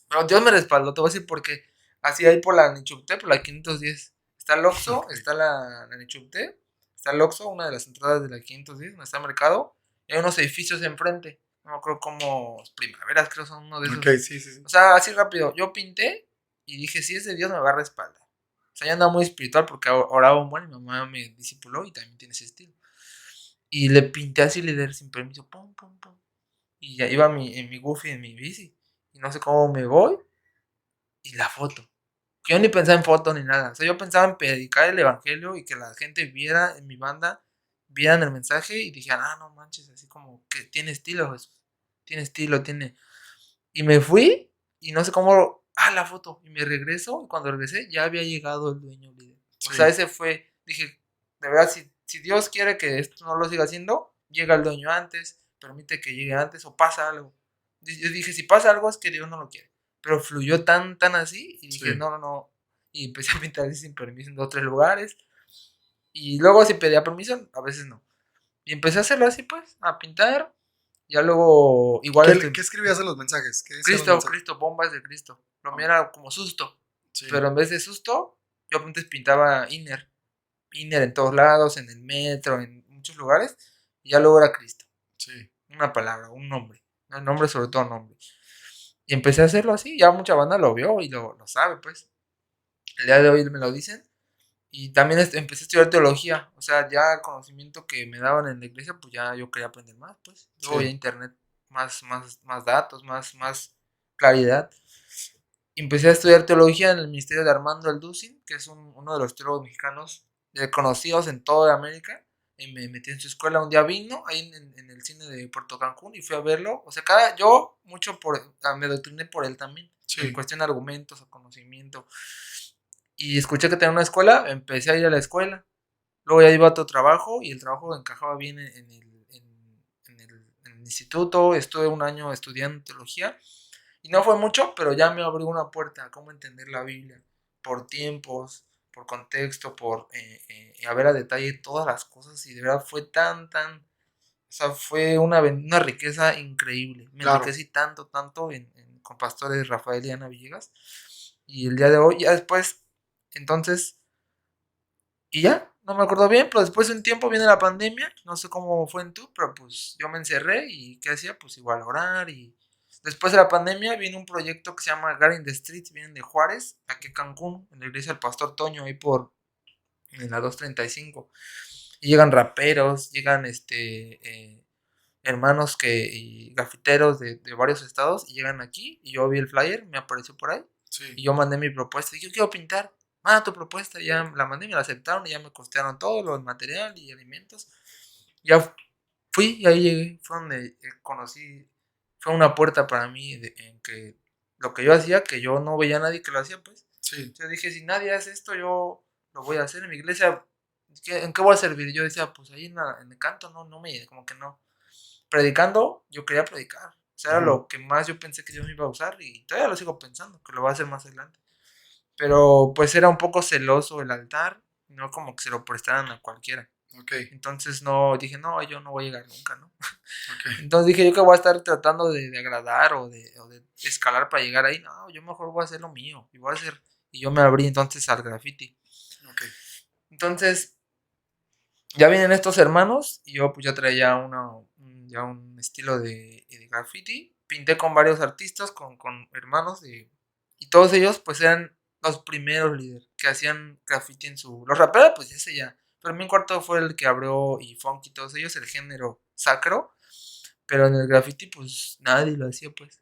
D: Pero Dios me respaldó, te voy a decir porque así ahí por la Nichupté, por la 510. Está el Oxxo,
C: ok,
D: está la Nichupté, está el Oxxo, una de las entradas de la 510, donde está el mercado. Y hay unos edificios enfrente. No me acuerdo cómo, Primaveras creo son uno de
C: ok,
D: esos.
C: sí, sí, sí,
D: O sea, así rápido. Yo pinté y dije, si es de Dios me va a respaldar. O sea, ya andaba muy espiritual porque oraba un buen y mi mamá me discipuló y también tiene ese estilo. Y le pinté así líder sin permiso, pum, pum, pum. Y ya iba en mi Goofy, en mi bici. Y no sé cómo me voy. Y la foto. Que yo ni pensaba en foto ni nada. O sea, yo pensaba en predicar el evangelio y que la gente viera en mi banda, vieran el mensaje y dijeran, ah, no manches, así como que tiene estilo, Jesús. Tiene estilo, tiene. Y me fui y no sé cómo, la foto. Y me regreso y cuando regresé ya había llegado el dueño líder. O sea,
C: sí,
D: ese fue, dije, de verdad, si Dios quiere que esto no lo siga haciendo, llega el dueño antes, permite que llegue antes o pasa algo. Yo dije, si pasa algo es que Dios no lo quiere. Pero fluyó tan así y dije,
C: sí,
D: no, no, no. Y empecé a pintar así sin permiso en 2, 3 lugares. Y luego si pedía permiso, a veces no. Y empecé a hacerlo así, pues, a pintar. Ya luego, igual
C: ¿Qué escribías en los mensajes? ¿Qué decían los
D: Cristo,
C: mensajes?
D: Cristo, bombas de Cristo. Lo mío
C: Oh,
D: era como susto.
C: sí,
D: Pero en vez de susto, yo antes pintaba inner. Inner en todos lados, en el metro, en muchos lugares. Y ya luego era Cristo.
C: sí,
D: Una palabra, un nombre. Un nombre, sobre todo nombre. Y empecé a hacerlo así. Ya mucha banda lo vio y lo sabe, pues. El día de hoy me lo dicen. Y también empecé a estudiar teología. O sea, ya el conocimiento que me daban en la iglesia, pues ya yo quería aprender más, pues. Luego ya
C: sí,
D: internet, más datos, más claridad. empecé a estudiar teología en el ministerio de Armando Alducin, que es uno de los teólogos mexicanos conocidos en toda América. Y me metí en su escuela. Un día vino ahí en el cine de Puerto Cancún y fui a verlo. O sea, yo mucho me doctriné por él también, en cuestión de argumentos o conocimiento. Y escuché que tenía una escuela, empecé a ir a la escuela. Luego ya iba a otro trabajo y el trabajo encajaba bien en el instituto. Estuve un año estudiando teología y no fue mucho, pero ya me abrió una puerta a cómo entender la Biblia por tiempos, por contexto, por a ver a detalle todas las cosas. Y de verdad fue o sea, fue una riqueza increíble. Me enriquecí tanto con pastores Rafael y Ana Villegas. Y el día de hoy, ya después, entonces, y ya, no me acuerdo bien, pero después de un tiempo viene la pandemia, no sé cómo fue en tú, pero pues yo me encerré y ¿qué hacía? Pues igual orar. Y después de la pandemia viene un proyecto que se llama God in the Streets, vienen de Juárez, aquí a Cancún, en la iglesia del Pastor Toño, ahí en la 235. Y llegan raperos, llegan hermanos y grafiteros de varios estados y llegan aquí y yo vi el flyer, me apareció por ahí. Y yo mandé mi propuesta y yo quiero pintar. Manda tu propuesta, ya la mandé, me la aceptaron y ya me costearon todo, lo del material y alimentos. Ya fui y ahí llegué, fue donde conocí, fue una puerta para mí en que lo que yo hacía, que yo no veía a nadie que lo hacía, pues. Yo dije, si nadie hace esto, yo lo voy a hacer en mi iglesia. ¿En qué voy a servir? Yo decía, pues ahí en el canto, como que no. Predicando, yo quería predicar. O sea, era lo que más yo pensé que Dios me iba a usar y todavía lo sigo pensando, que lo va a hacer más adelante. Pero pues era un poco celoso el altar, no como que se lo prestaran a cualquiera. Entonces dije, no, yo no voy a llegar nunca, ¿no? Entonces dije, yo que voy a estar tratando de agradar o de escalar para llegar ahí, no, yo mejor voy a hacer lo mío y yo me abrí entonces al graffiti. Entonces, ya vienen estos hermanos y yo pues ya traía ya un estilo de graffiti. Pinté con varios artistas, con hermanos y todos ellos pues eran los primeros líderes que hacían graffiti en su... Los raperos pues ese ya. Pero mi cuarto fue el que abrió y funk y todos ellos, el género sacro. Pero en el graffiti pues nadie lo hacía pues.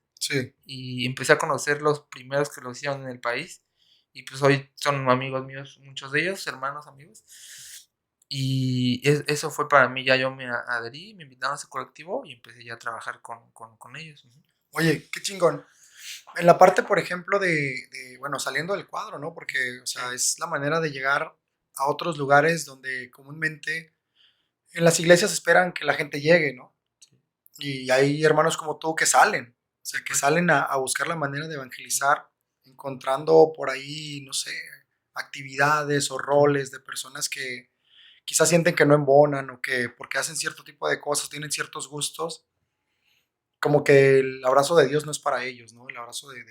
D: Y empecé a conocer los primeros que lo hicieron en el país. Y pues hoy son amigos míos, muchos de ellos, hermanos, amigos. Y eso fue para mí, ya yo me adherí, me invitaron a ese colectivo y empecé ya a trabajar con ellos.
C: Oye, qué chingón. En la parte, por ejemplo, bueno, saliendo del cuadro, ¿no? Porque, o sea, es la manera de llegar a otros lugares donde comúnmente en las iglesias esperan que la gente llegue, ¿no? Y hay hermanos como tú que salen, o sea, que salen a buscar la manera de evangelizar, encontrando por ahí, no sé, actividades o roles de personas que quizás sienten que no embonan o que porque hacen cierto tipo de cosas, tienen ciertos gustos, como que el abrazo de Dios no es para ellos, ¿no? El abrazo de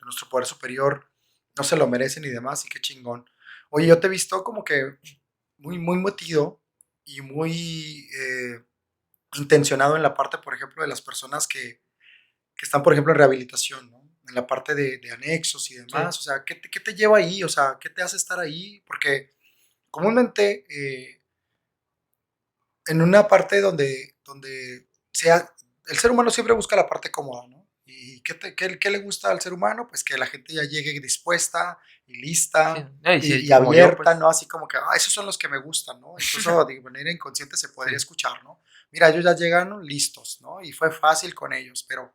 C: nuestro poder superior no se lo merecen y demás, y qué chingón. Oye, yo te he visto como que muy metido y muy intencionado en la parte, por ejemplo, de las personas que están, por ejemplo, en rehabilitación, ¿no? En la parte de anexos y demás. O sea, ¿qué te lleva ahí? O sea, ¿qué te hace estar ahí? Porque comúnmente en una parte donde sea, el ser humano siempre busca la parte cómoda, ¿no? ¿Y qué le gusta al ser humano? Pues que la gente ya llegue dispuesta y
D: Sí,
C: lista
D: no,
C: y
D: como yo,
C: abierta,
D: pues.
C: ¿no? Así como que, esos son los que me gustan, ¿no? Incluso de manera inconsciente se podría escuchar, ¿no? Mira, ellos ya llegan listos, ¿no? Y fue fácil con ellos, pero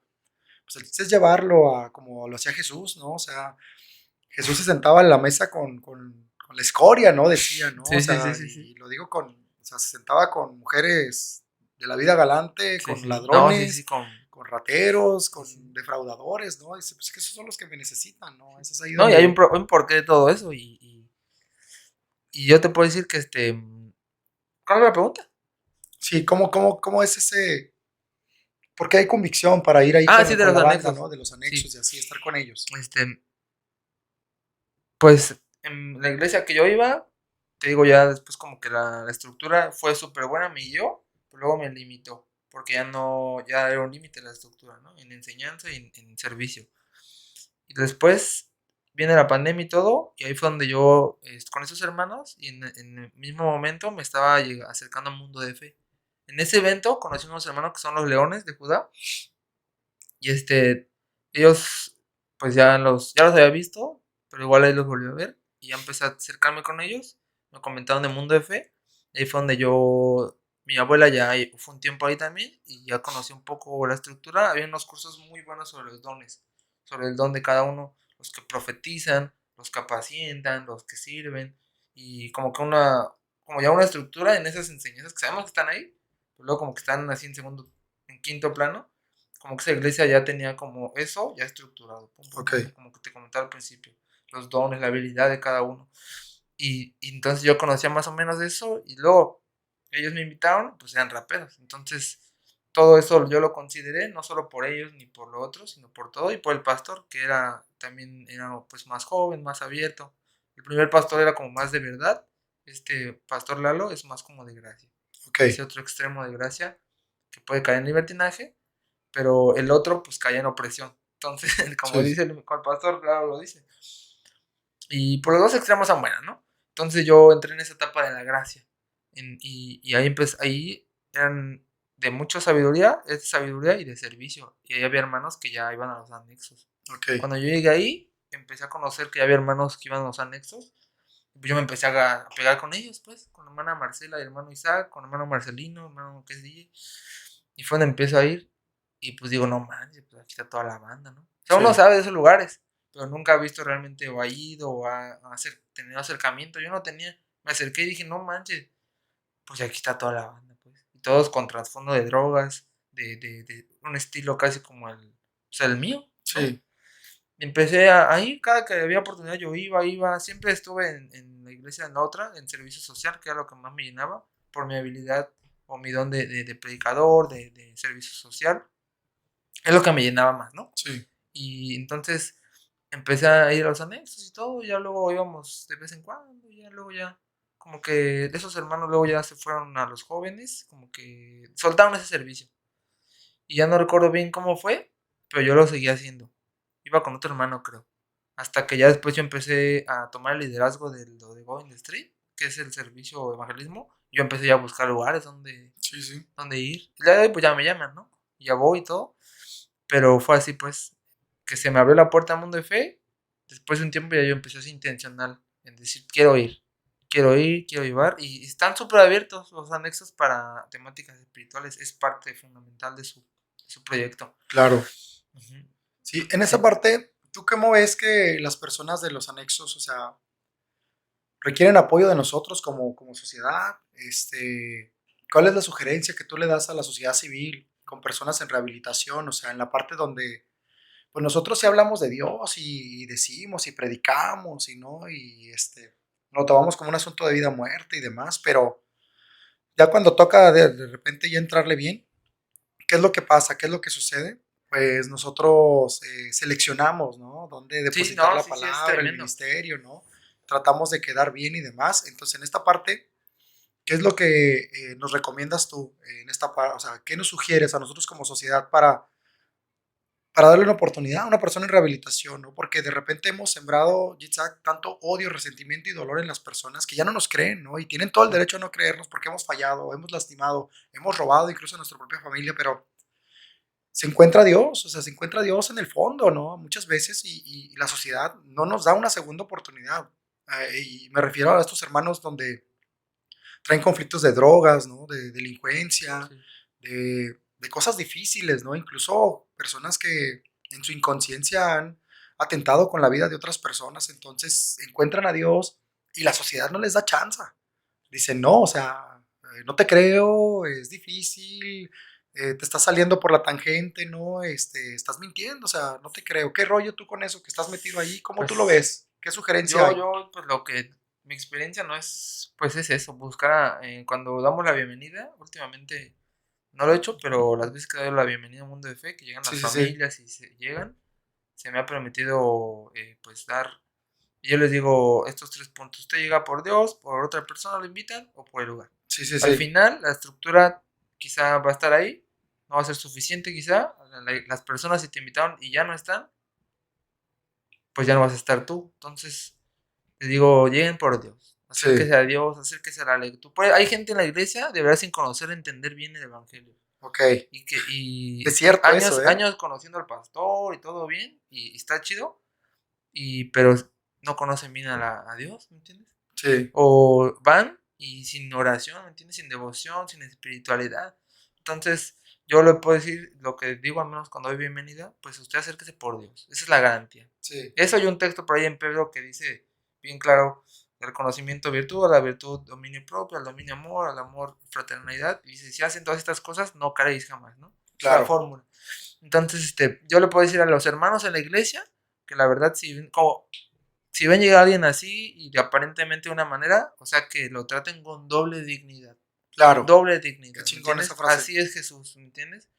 C: pues el chiste es llevarlo a como lo hacía Jesús, ¿no? O sea, Jesús se sentaba en la mesa con la escoria, ¿no? Decía, ¿no? O
D: Sí, sí, sí,
C: sea,
D: sí, sí.
C: y lo digo o sea, se sentaba con mujeres de la vida galante,
D: Sí,
C: con
D: sí. No, sí, sí,
C: ladrones, con rateros, con
D: sí.
C: defraudadores, ¿no? Dice, pues que esos son los que me necesitan, ¿no? Eso es ahí
D: No, y hay un,
C: donde,
D: un porqué de todo eso. Y yo te puedo decir que ¿cuál es la pregunta?
C: sí, ¿cómo es ese, porque hay convicción para ir ahí
D: Ah, sí, de
C: con
D: los
C: la banda,
D: anexos.
C: ¿no? De los
D: Sí.
C: anexos y así, estar con ellos.
D: Pues en la iglesia que yo iba, te digo ya después como que la estructura fue súper buena, me guió, pero luego me limitó, porque ya era un límite la estructura, ¿no? En enseñanza y en servicio. Y después viene la pandemia y todo, y ahí fue donde yo, con esos hermanos, y en el mismo momento me estaba acercando al mundo de fe. En ese evento conocí unos hermanos que son los Leones de Judá, y ellos pues ya los había visto, pero igual ahí los volví a ver y ya empecé a acercarme con ellos, me comentaron de Mundo de Fe, ahí fue donde mi abuela ya fue un tiempo ahí también y ya conocí un poco la estructura, había unos cursos muy buenos sobre los dones, sobre el don de cada uno, los que profetizan, los que apacientan, los que sirven y como ya una estructura en esas enseñanzas que sabemos que están ahí, pero luego como que están así en quinto plano, como que esa iglesia ya tenía como eso ya estructurado,
C: Ok.
D: como que te comentaba al principio, los dones, la habilidad de cada uno. Y entonces yo conocía más o menos de eso y luego ellos me invitaron, pues eran raperos. Entonces todo eso yo lo consideré, no solo por ellos ni por lo otro, sino por todo y por el pastor, que también era pues más joven, más abierto. El primer pastor era como más de verdad, este pastor Lalo es más como de gracia.
C: Ok.
D: Ese otro extremo de gracia que puede caer en libertinaje, pero el otro pues cae en opresión. Entonces, como
C: Sí.
D: dice el pastor, claro lo dice. Y por los dos extremos son buenas, ¿no? Entonces yo entré en esa etapa de la gracia. Y ahí eran de mucha sabiduría, es de sabiduría y de servicio. Y ahí había hermanos que ya iban a los anexos.
C: Ok.
D: Cuando yo llegué ahí, empecé a conocer que había hermanos que iban a los anexos. Pues yo me empecé a pegar con ellos, pues, con la hermana Marcela y el hermano Isaac, con el hermano Marcelino, hermano que es DJ. Y fue donde empiezo a ir. Y pues digo, no manches, pues aquí está toda la banda, ¿no? O sea, uno
C: Sí.
D: sabe de esos lugares, pero nunca ha visto realmente o ha ido o tenido acercamiento. Yo no tenía. Me acerqué y dije, no manches, pues aquí está toda la banda, pues. Y todos con trasfondo de drogas, de un estilo casi como el mío, ¿no?
C: Sí.
D: Empecé a ir, cada que había oportunidad yo iba, siempre estuve en la iglesia, en la otra, en servicio social, que era lo que más me llenaba, por mi habilidad o mi don de predicador, de servicio social, es lo que me llenaba más, ¿no?
C: Sí.
D: Y entonces empecé a ir a los anexos y todo, y ya luego íbamos de vez en cuando, y ya luego ya, como que esos hermanos luego ya se fueron a los jóvenes, como que soltaron ese servicio. Y ya no recuerdo bien cómo fue, pero yo lo seguía haciendo. Iba con otro hermano, creo. Hasta que ya después yo empecé a tomar el liderazgo lo de Go in the Street, que es el servicio evangelismo. Yo empecé ya a buscar lugares
C: Sí. Sí.
D: donde ir. Y ya de ahí pues ya me llaman, ¿no? Y ya voy y todo. Pero fue así pues, que se me abrió la puerta al mundo de fe. Después de un tiempo ya yo empecé así intencional en decir, quiero llevar. Y están súper abiertos los anexos para temáticas espirituales. Es parte fundamental de su proyecto.
C: Claro.
D: Ujú.
C: Sí, en esa
D: Sí.
C: parte, ¿tú cómo ves que las personas de los anexos, o sea, requieren apoyo de nosotros como sociedad? ¿Cuál es la sugerencia que tú le das a la sociedad civil con personas en rehabilitación? O sea, en la parte donde, pues nosotros sí hablamos de Dios y decimos y predicamos y no, lo tomamos como un asunto de vida o muerte y demás, pero ya cuando toca de repente ya entrarle bien, ¿qué es lo que pasa? ¿Qué es lo que sucede? Pues nosotros seleccionamos, ¿no? Dónde
D: Sí,
C: depositar
D: no,
C: la
D: sí, es
C: palabra, el
D: tremendo.
C: ministerio, ¿no? Tratamos de quedar bien y demás. Entonces, en esta parte, ¿qué es lo que nos recomiendas tú en esta parte? O sea, ¿qué nos sugieres a nosotros como sociedad para darle una oportunidad a una persona en rehabilitación, ¿no? Porque de repente hemos sembrado, Yitzhak, tanto odio, resentimiento y dolor en las personas que ya no nos creen, ¿no? Y tienen todo el derecho a no creernos porque hemos fallado, hemos lastimado, hemos robado incluso a nuestra propia familia, pero se encuentra Dios, o sea, se encuentra Dios en el fondo, ¿no? Muchas veces y la sociedad no nos da una segunda oportunidad. Y me refiero a estos hermanos donde traen conflictos de drogas, ¿no? De delincuencia,
D: Sí.
C: de cosas difíciles, ¿no? Incluso personas que en su inconsciencia han atentado con la vida de otras personas, entonces encuentran a Dios y la sociedad no les da chance. Dicen, no, o sea, no te creo, es difícil, te estás saliendo por la tangente, ¿no? Estás mintiendo, o sea, no te creo. ¿Qué rollo tú con eso que estás metido ahí? ¿Cómo tú lo
D: Pues
C: ves? ¿Qué sugerencia hay?
D: pues mi experiencia no es, pues es eso, buscar, cuando damos la bienvenida, últimamente no lo he hecho, pero las veces que doy la bienvenida al mundo de fe, que llegan
C: Sí,
D: las
C: sí, sí.
D: familias y se me ha permitido, pues y yo les digo estos 3 puntos, usted llega por Dios, por otra persona lo invitan o por el lugar.
C: Sí, sí,
D: Al
C: sí.
D: final, la estructura quizá va a estar ahí, no va a ser suficiente quizá, las personas si te invitaron y ya no están, pues ya no vas a estar tú. Entonces, les digo, lleguen por Dios,
C: Sí.
D: acérquese a Dios, acérquese a la lectura. Hay gente en la iglesia, de verdad, sin conocer, entender bien el Evangelio.
C: Ok.
D: Y
C: Es cierto
D: años,
C: eso, ¿eh?
D: años conociendo al pastor y todo bien, y está chido, pero no conocen bien a Dios, ¿me entiendes?
C: Sí,
D: O van y sin oración, ¿me entiendes? Sin devoción, sin espiritualidad. Entonces, yo le puedo decir lo que digo, al menos cuando doy bienvenida, pues usted acérquese por Dios. Esa es la garantía.
C: sí,
D: Eso hay un texto por ahí en Pedro que dice bien claro, el conocimiento virtud, a la virtud dominio propio, al dominio amor, al amor fraternidad. Y dice, si hacen todas estas cosas, no caréis jamás, ¿no? Es la
C: claro.
D: fórmula. Entonces, yo le puedo decir a los hermanos en la iglesia que la verdad, si ven llegar a alguien así y de aparentemente de una manera, o sea, que lo traten con doble dignidad.
C: Claro.
D: Doble
C: Qué
D: dignidad, ¿me
C: chingón
D: entiendes?
C: esa frase.
D: Así es Jesús, ¿me entiendes?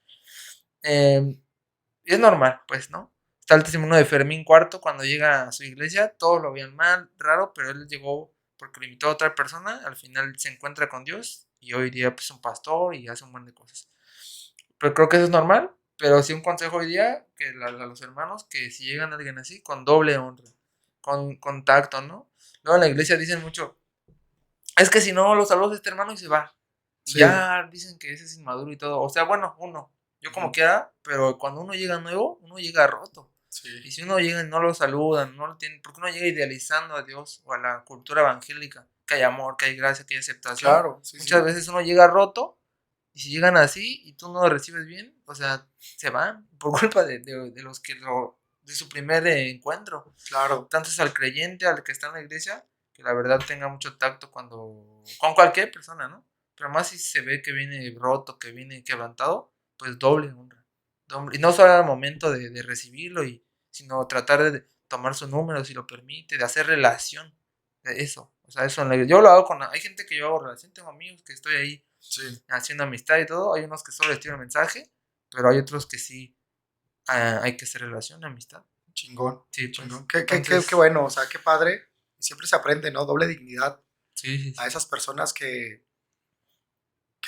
D: Es normal, pues, ¿no? Está el testimonio de Fermín IV cuando llega a su iglesia, todos lo veían mal, raro, pero él llegó porque lo invitó a otra persona, al final se encuentra con Dios y hoy día pues, es un pastor y hace un montón de cosas. Pero creo que eso es normal, pero sí un consejo hoy día que a los hermanos que si llegan a alguien así, con doble honra, con contacto, ¿no? Luego en la iglesia dicen mucho, es que si no lo saludas a este hermano y se va. Y
C: Sí.
D: ya dicen que ese es inmaduro y todo. O sea, bueno, yo como
C: Ujú.
D: quiera, pero cuando uno llega nuevo, uno llega roto.
C: Sí.
D: Y si uno llega y no lo saludan, no lo tienen, porque uno llega idealizando a Dios o a la cultura evangélica, que hay amor, que hay gracia, que hay aceptación.
C: Claro, sí,
D: Muchas
C: sí.
D: veces uno llega roto y si llegan así y tú no lo recibes bien, o sea, se van por culpa de los que de su primer encuentro.
C: Claro.
D: Entonces al creyente, al que está en la iglesia, que la verdad tenga mucho tacto con cualquier persona, ¿no? Pero más si se ve que viene roto, que viene quebrantado, pues doble honra. Y no solo al momento de recibirlo, sino tratar de tomar su número si lo permite, de hacer relación, de eso. O sea, eso yo lo hago hay gente que yo hago relación, tengo amigos que estoy ahí
C: Sí.
D: haciendo amistad y todo, hay unos que solo les tiro el mensaje, pero hay otros que sí hay que hacer relación, amistad.
C: Chingón.
D: Sí, pues.
C: Chingón. Qué
D: Entonces,
C: bueno, o sea, qué padre. Y siempre se aprende, ¿no? Doble dignidad
D: sí, sí,
C: a
D: sí.
C: esas personas que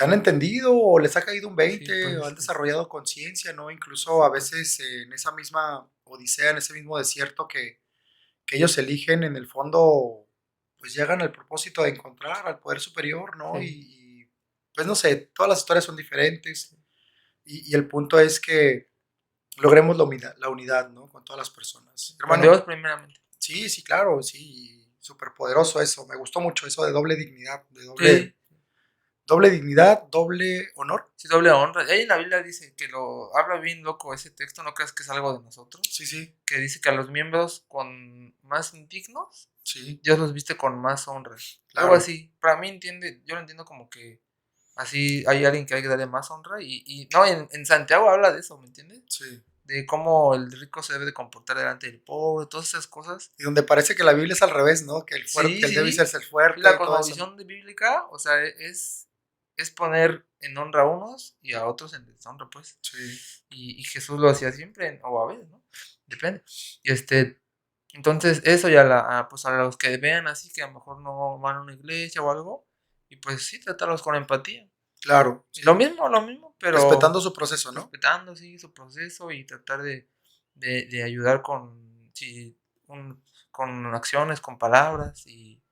C: han entendido o les ha caído un
D: Sí,
C: 20 o
D: pues,
C: han desarrollado conciencia, ¿no? Incluso a veces en esa misma odisea, en ese mismo desierto que ellos eligen, en el fondo, pues llegan al propósito de encontrar al poder superior, ¿no?
D: sí.
C: Pues no sé, todas las historias son diferentes y el punto es que logremos la unidad, ¿no? Con todas las personas.
D: Con
C: Hermano,
D: Dios primeramente.
C: sí, sí, claro, sí, súper poderoso eso. Me gustó mucho eso de doble dignidad, de
D: Sí,
C: doble dignidad, doble honor.
D: sí, doble honra. Ahí en la Biblia dice que lo habla bien loco ese texto, no creas que es algo de nosotros.
C: Sí, sí,
D: Que dice que a los miembros con más indignos,
C: sí,
D: Dios los viste con más honra. Algo
C: claro.
D: así. Para mí yo lo entiendo como que así hay alguien que hay que darle más honra. No, en Santiago habla de eso, ¿me entiendes?
C: Sí.
D: De cómo el rico se debe de comportar delante del pobre, todas esas cosas.
C: Y donde parece que la Biblia es al revés, ¿no? Que el fuerte,
D: Sí,
C: que el débil
D: sí.
C: es el
D: Y la
C: fuerte, todo eso, ¿no?
D: cosmovisión bíblica, o sea, es poner en honra a unos y a otros en deshonra, pues.
C: Sí,
D: Y Jesús lo hacía siempre, o a veces, ¿no? Depende. Y entonces eso ya pues a los que vean así que a lo mejor no van a una iglesia o algo, y pues sí, tratarlos con empatía.
C: claro,
D: Y
C: sí.
D: lo mismo, pero
C: Respetando su proceso, ¿no?
D: respetando, sí, su proceso y tratar de ayudar con, con acciones, con palabras y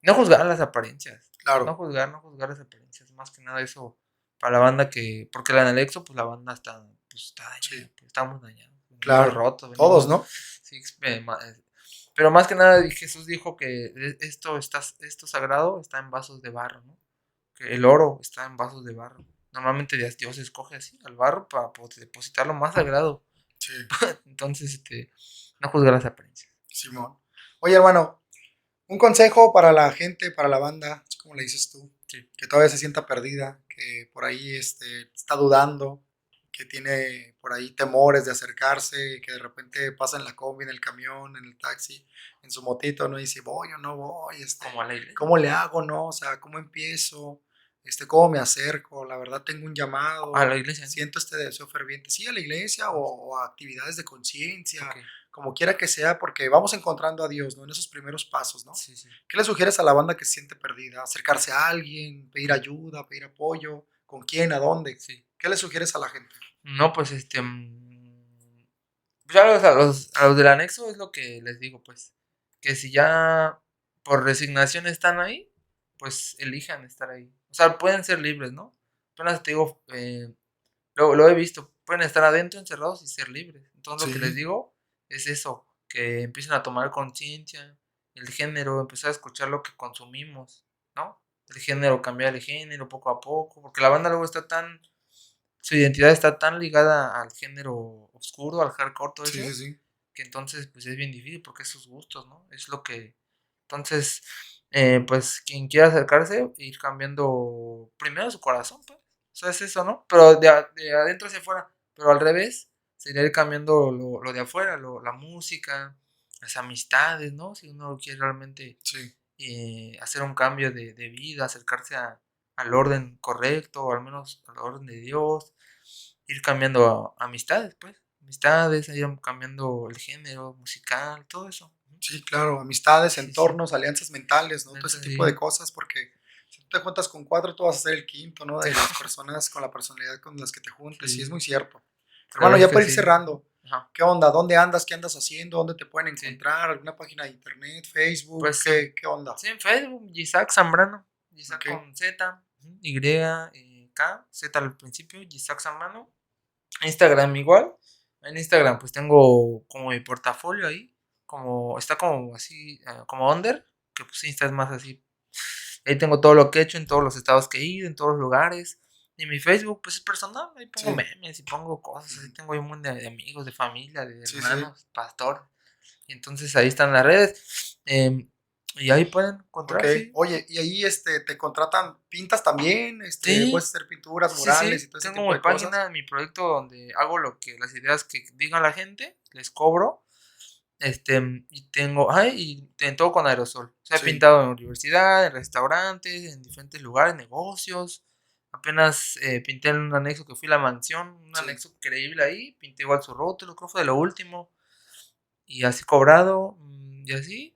D: no juzgar las apariencias.
C: Claro,
D: No juzgar las apariencias. Más que nada eso para la banda porque el anexo, pues la banda está dañada,
C: sí,
D: pues, estamos dañados, venimos
C: claro.
D: rotos,
C: Todos,
D: venimos,
C: ¿no?
D: sí, pero más que nada Jesús dijo que esto sagrado está en vasos de barro, ¿no? Que el oro está en vasos de barro. Normalmente Dios escoge así al barro para depositar lo más sagrado.
C: Sí,
D: Entonces, no juzgar las apariencias.
C: Simón. Oye, hermano, un consejo para la gente, para la banda, así como le dices tú,
D: Sí.
C: que todavía se sienta perdida, que por ahí está dudando, que tiene por ahí temores de acercarse, que de repente pasa en la combi, en el camión, en el taxi, en su motito, ¿no? Y dice, voy o no voy,
D: Como a la iglesia.
C: ¿cómo le hago, no? O sea, ¿cómo empiezo? ¿Cómo me acerco? La verdad tengo un llamado,
D: A la iglesia.
C: siento este deseo ferviente, sí, a la iglesia o a actividades de conciencia,
D: Ok.
C: como quiera que sea, porque vamos encontrando a Dios, ¿no? En esos primeros pasos, ¿no?
D: Sí, sí.
C: ¿Qué le sugieres a la banda que se siente perdida? ¿Acercarse a alguien? ¿Pedir ayuda? ¿Pedir apoyo? ¿Con quién? ¿A dónde?
D: Sí.
C: ¿Qué le sugieres a la gente?
D: No, pues pues a los del anexo es lo que les digo, pues. Que si ya por resignación están ahí, pues elijan estar ahí. O sea, pueden ser libres, ¿no? Apenas te digo, lo he visto, pueden estar adentro encerrados y ser libres. Entonces lo que les
C: Sí,
D: digo es eso, que empiecen a tomar conciencia, el género, empezar a escuchar lo que consumimos, ¿no? El género, cambiar el género poco a poco, porque la banda luego está tan, su identidad está tan ligada al género oscuro, al hardcore, todo
C: sí, sí,
D: eso,
C: sí.
D: que entonces pues es bien difícil porque es sus gustos, ¿no? Es lo que, entonces, pues quien quiera acercarse, ir cambiando primero su corazón, pues, o sea, es eso, ¿no? Pero de adentro hacia afuera, pero al revés, sería ir cambiando lo de afuera, la música, las amistades, ¿no? Si uno quiere realmente
C: Sí.
D: hacer un cambio de vida, acercarse al orden correcto, o al menos al orden de Dios, ir cambiando amistades, pues, amistades, ir cambiando el género musical, todo eso. Ujú.
C: Sí, claro, amistades,
D: Sí, sí,
C: entornos, alianzas mentales, ¿no? Todo ese
D: entonces
C: tipo de
D: sí,
C: cosas, porque si tú te juntas con 4, tú vas a ser el quinto, ¿no? De las personas con la personalidad con las que te juntes, sí, es
D: sí,
C: muy cierto.
D: la
C: Hermano,
D: verdad es
C: ya
D: que
C: para ir
D: sí.
C: cerrando,
D: Ajá,
C: ¿qué onda? ¿Dónde andas? ¿Qué andas haciendo? ¿Dónde te pueden
D: sí.
C: encontrar? ¿Alguna página de internet? ¿Facebook?
D: Pues
C: ¿Qué onda?
D: sí, en Facebook, Isaac Zambrano, Isaac
C: Ok,
D: con Z, ujú, Y, K, Z al principio, Isaac Zambrano. Instagram igual. En Instagram pues tengo como mi portafolio ahí, como está como así, como under, que pues Insta es más así. Ahí tengo todo lo que he hecho en todos los estados que he ido, en todos los lugares. Y mi Facebook pues es personal, ahí pongo
C: sí,
D: memes y pongo cosas, ahí
C: ujú,
D: tengo un montón de amigos, de familia, de
C: sí, sí, sí.
D: hermanos, pastor. Y entonces ahí están las redes. Y ahí pueden
C: Ok,
D: encontrar, sí.
C: oye, y ahí te contratan, pintas también, puedes
D: Sí,
C: hacer pinturas,
D: sí,
C: murales y
D: sí.
C: todo ese
D: Tengo
C: tipo
D: mi
C: de cosas.
D: página, mi proyecto donde hago lo que, las ideas que diga la gente, les cobro. Y tengo, ay, y en todo con aerosol. O sea, he
C: Sí,
D: pintado en universidad, en restaurantes, en diferentes lugares, negocios. Apenas pinté en un anexo que fui a la mansión, un
C: sí,
D: anexo increíble ahí. Pinté igual su rótulo, creo que fue de lo último. Y así cobrado, y así.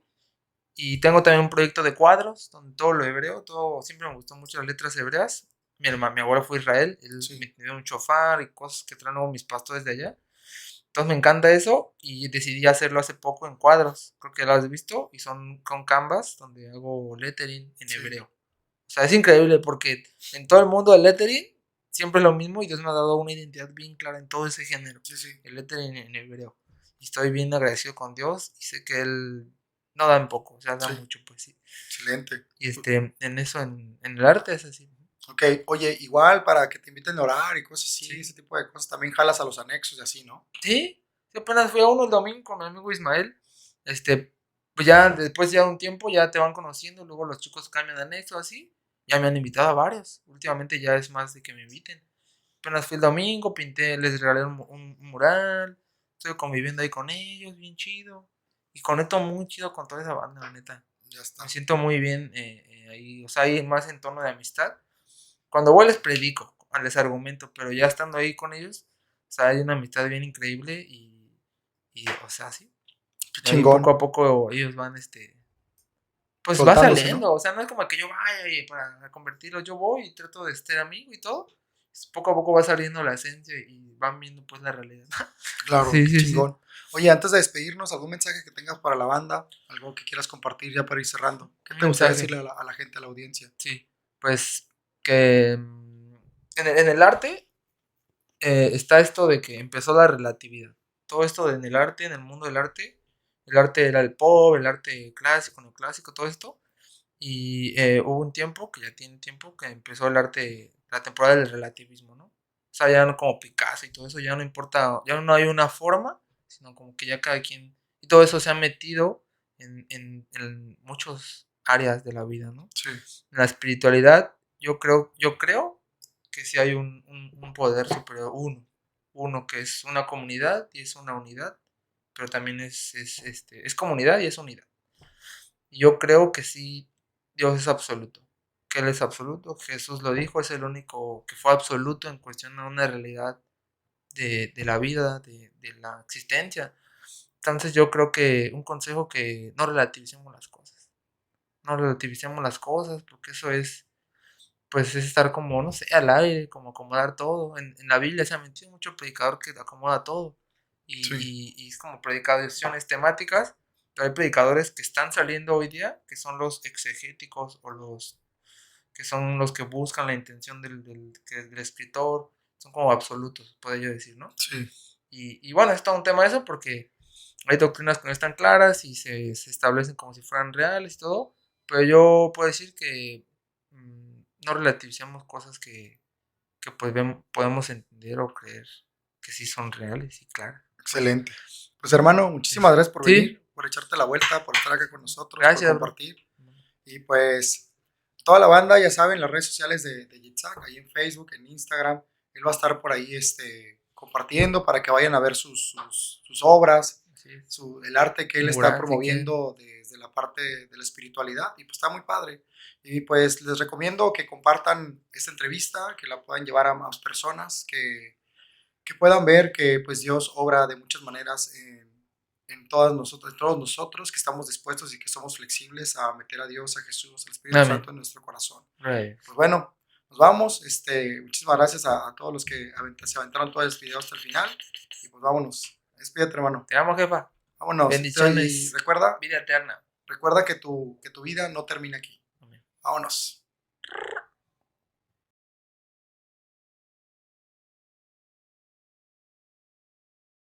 D: Y tengo también un proyecto de cuadros, donde todo lo hebreo, todo, siempre me gustó mucho las letras hebreas. Mi abuelo fue a Israel, él
C: sí.
D: me dio un chofar y cosas que traen luego mis pastores de allá. Entonces me encanta eso y decidí hacerlo hace poco en cuadros. Creo que lo has visto y son con canvas donde hago lettering en
C: Sí,
D: hebreo. O sea, es increíble porque en todo el mundo del lettering siempre es lo mismo y Dios me ha dado una identidad bien clara en todo ese género,
C: sí, sí.
D: el lettering en hebreo. Y estoy bien agradecido con Dios y sé que Él no da en poco, o sea, da
C: Sí,
D: mucho, pues sí.
C: excelente.
D: Y en eso, en el arte es así.
C: Ok, oye, igual para que te inviten a orar y cosas así,
D: Sí.
C: ese tipo de cosas, también jalas a los anexos y así, ¿no?
D: Sí, sí, apenas fui a uno el domingo con mi amigo Ismael. Pues ya después ya de un tiempo ya te van conociendo, luego los chicos cambian de anexo así. Ya me han invitado a varios. Últimamente ya es más de que me inviten. Apenas fui el domingo, pinté, les regalé un mural. Estoy conviviendo ahí con ellos, bien chido. Y conecto muy chido con toda esa banda, la neta.
C: Ya
D: Me
C: está.
D: siento muy bien ahí. O sea, hay más entorno de amistad. Cuando voy les predico, les argumento, pero ya estando ahí con ellos, o sea, hay una amistad bien increíble y o sea, sí.
C: Qué
D: Y ahí poco
C: chingón.
D: a poco ellos van, pues va
C: Soltándose, ¿no?
D: saliendo, o sea, no es como que yo vaya y para convertirlos, yo voy y trato de ser amigo y todo. Poco a poco va saliendo la esencia y van viendo pues la realidad.
C: Claro,
D: Sí,
C: qué
D: sí, sí.
C: chingón. Oye, antes de despedirnos, ¿algún mensaje que tengas para la banda? ¿Algo que quieras compartir ya para ir cerrando? ¿Qué
D: Un
C: te gustaría
D: mensaje,
C: decirle a la gente, a la audiencia?
D: sí. Pues que en el arte está esto de que empezó la relatividad. Todo esto en el arte, en el mundo del arte, el arte era el pop, el arte clásico, neoclásico, todo esto. Y hubo un tiempo, que ya tiene tiempo, que empezó el arte, la temporada del relativismo, ¿no? O sea, ya no como Picasso y todo eso, ya no importa, ya no hay una forma, sino como que ya cada quien, y todo eso se ha metido en muchas áreas de la vida, ¿no?
C: Sí,
D: En la espiritualidad, yo creo que sí hay un poder superior, uno que es una comunidad y es una unidad, pero también es comunidad y es unidad. Y yo creo que sí, Dios es absoluto, que Él es absoluto, Jesús lo dijo, es el único que fue absoluto en cuestión a una realidad de la vida, de la existencia. Entonces yo creo que un consejo que no relativicemos las cosas, no relativicemos las cosas, porque eso es, pues es estar como, no sé, al aire, como acomodar todo. En la Biblia se ha metido mucho predicador que acomoda todo.
C: sí,
D: Y es como predicaciones temáticas, pero hay predicadores que están saliendo hoy día, que son los exegéticos o los que son los que buscan la intención del escritor. son como absolutos, podría yo decir, ¿no?
C: Sí.
D: Y bueno, es todo un tema eso porque hay doctrinas que no están claras y se establecen como si fueran reales y todo, pero yo puedo decir que no relativicemos cosas que pues podemos entender o creer que sí son reales y claras.
C: Excelente. Pues hermano, muchísimas gracias por
D: Sí.
C: venir, por echarte la vuelta, por estar acá con nosotros,
D: Gracias,
C: por
D: bro.
C: compartir. Y pues toda la banda, ya saben, las redes sociales de Yitzhak, ahí en Facebook, en Instagram, él va a estar por ahí compartiendo para que vayan a ver sus obras,
D: Así es.
C: el arte que él está
D: Mural, si
C: promoviendo desde la parte de la espiritualidad, y pues está muy padre. Y pues les recomiendo que compartan esta entrevista, que la puedan llevar a más personas, que puedan ver que pues Dios obra de muchas maneras en todos nosotros que estamos dispuestos y que somos flexibles a meter a Dios, a Jesús, al Espíritu
D: Amén.
C: Santo en nuestro corazón.
D: Right.
C: Pues bueno, nos vamos. Muchísimas gracias a todos los que se aventaron todo el video hasta el final. Y pues vámonos. Despídete, hermano.
D: Te amo, jefa.
C: Vámonos.
D: Bendiciones.
C: Y recuerda
D: Vida eterna.
C: que tu vida no termina aquí.
D: Amén.
C: Vámonos.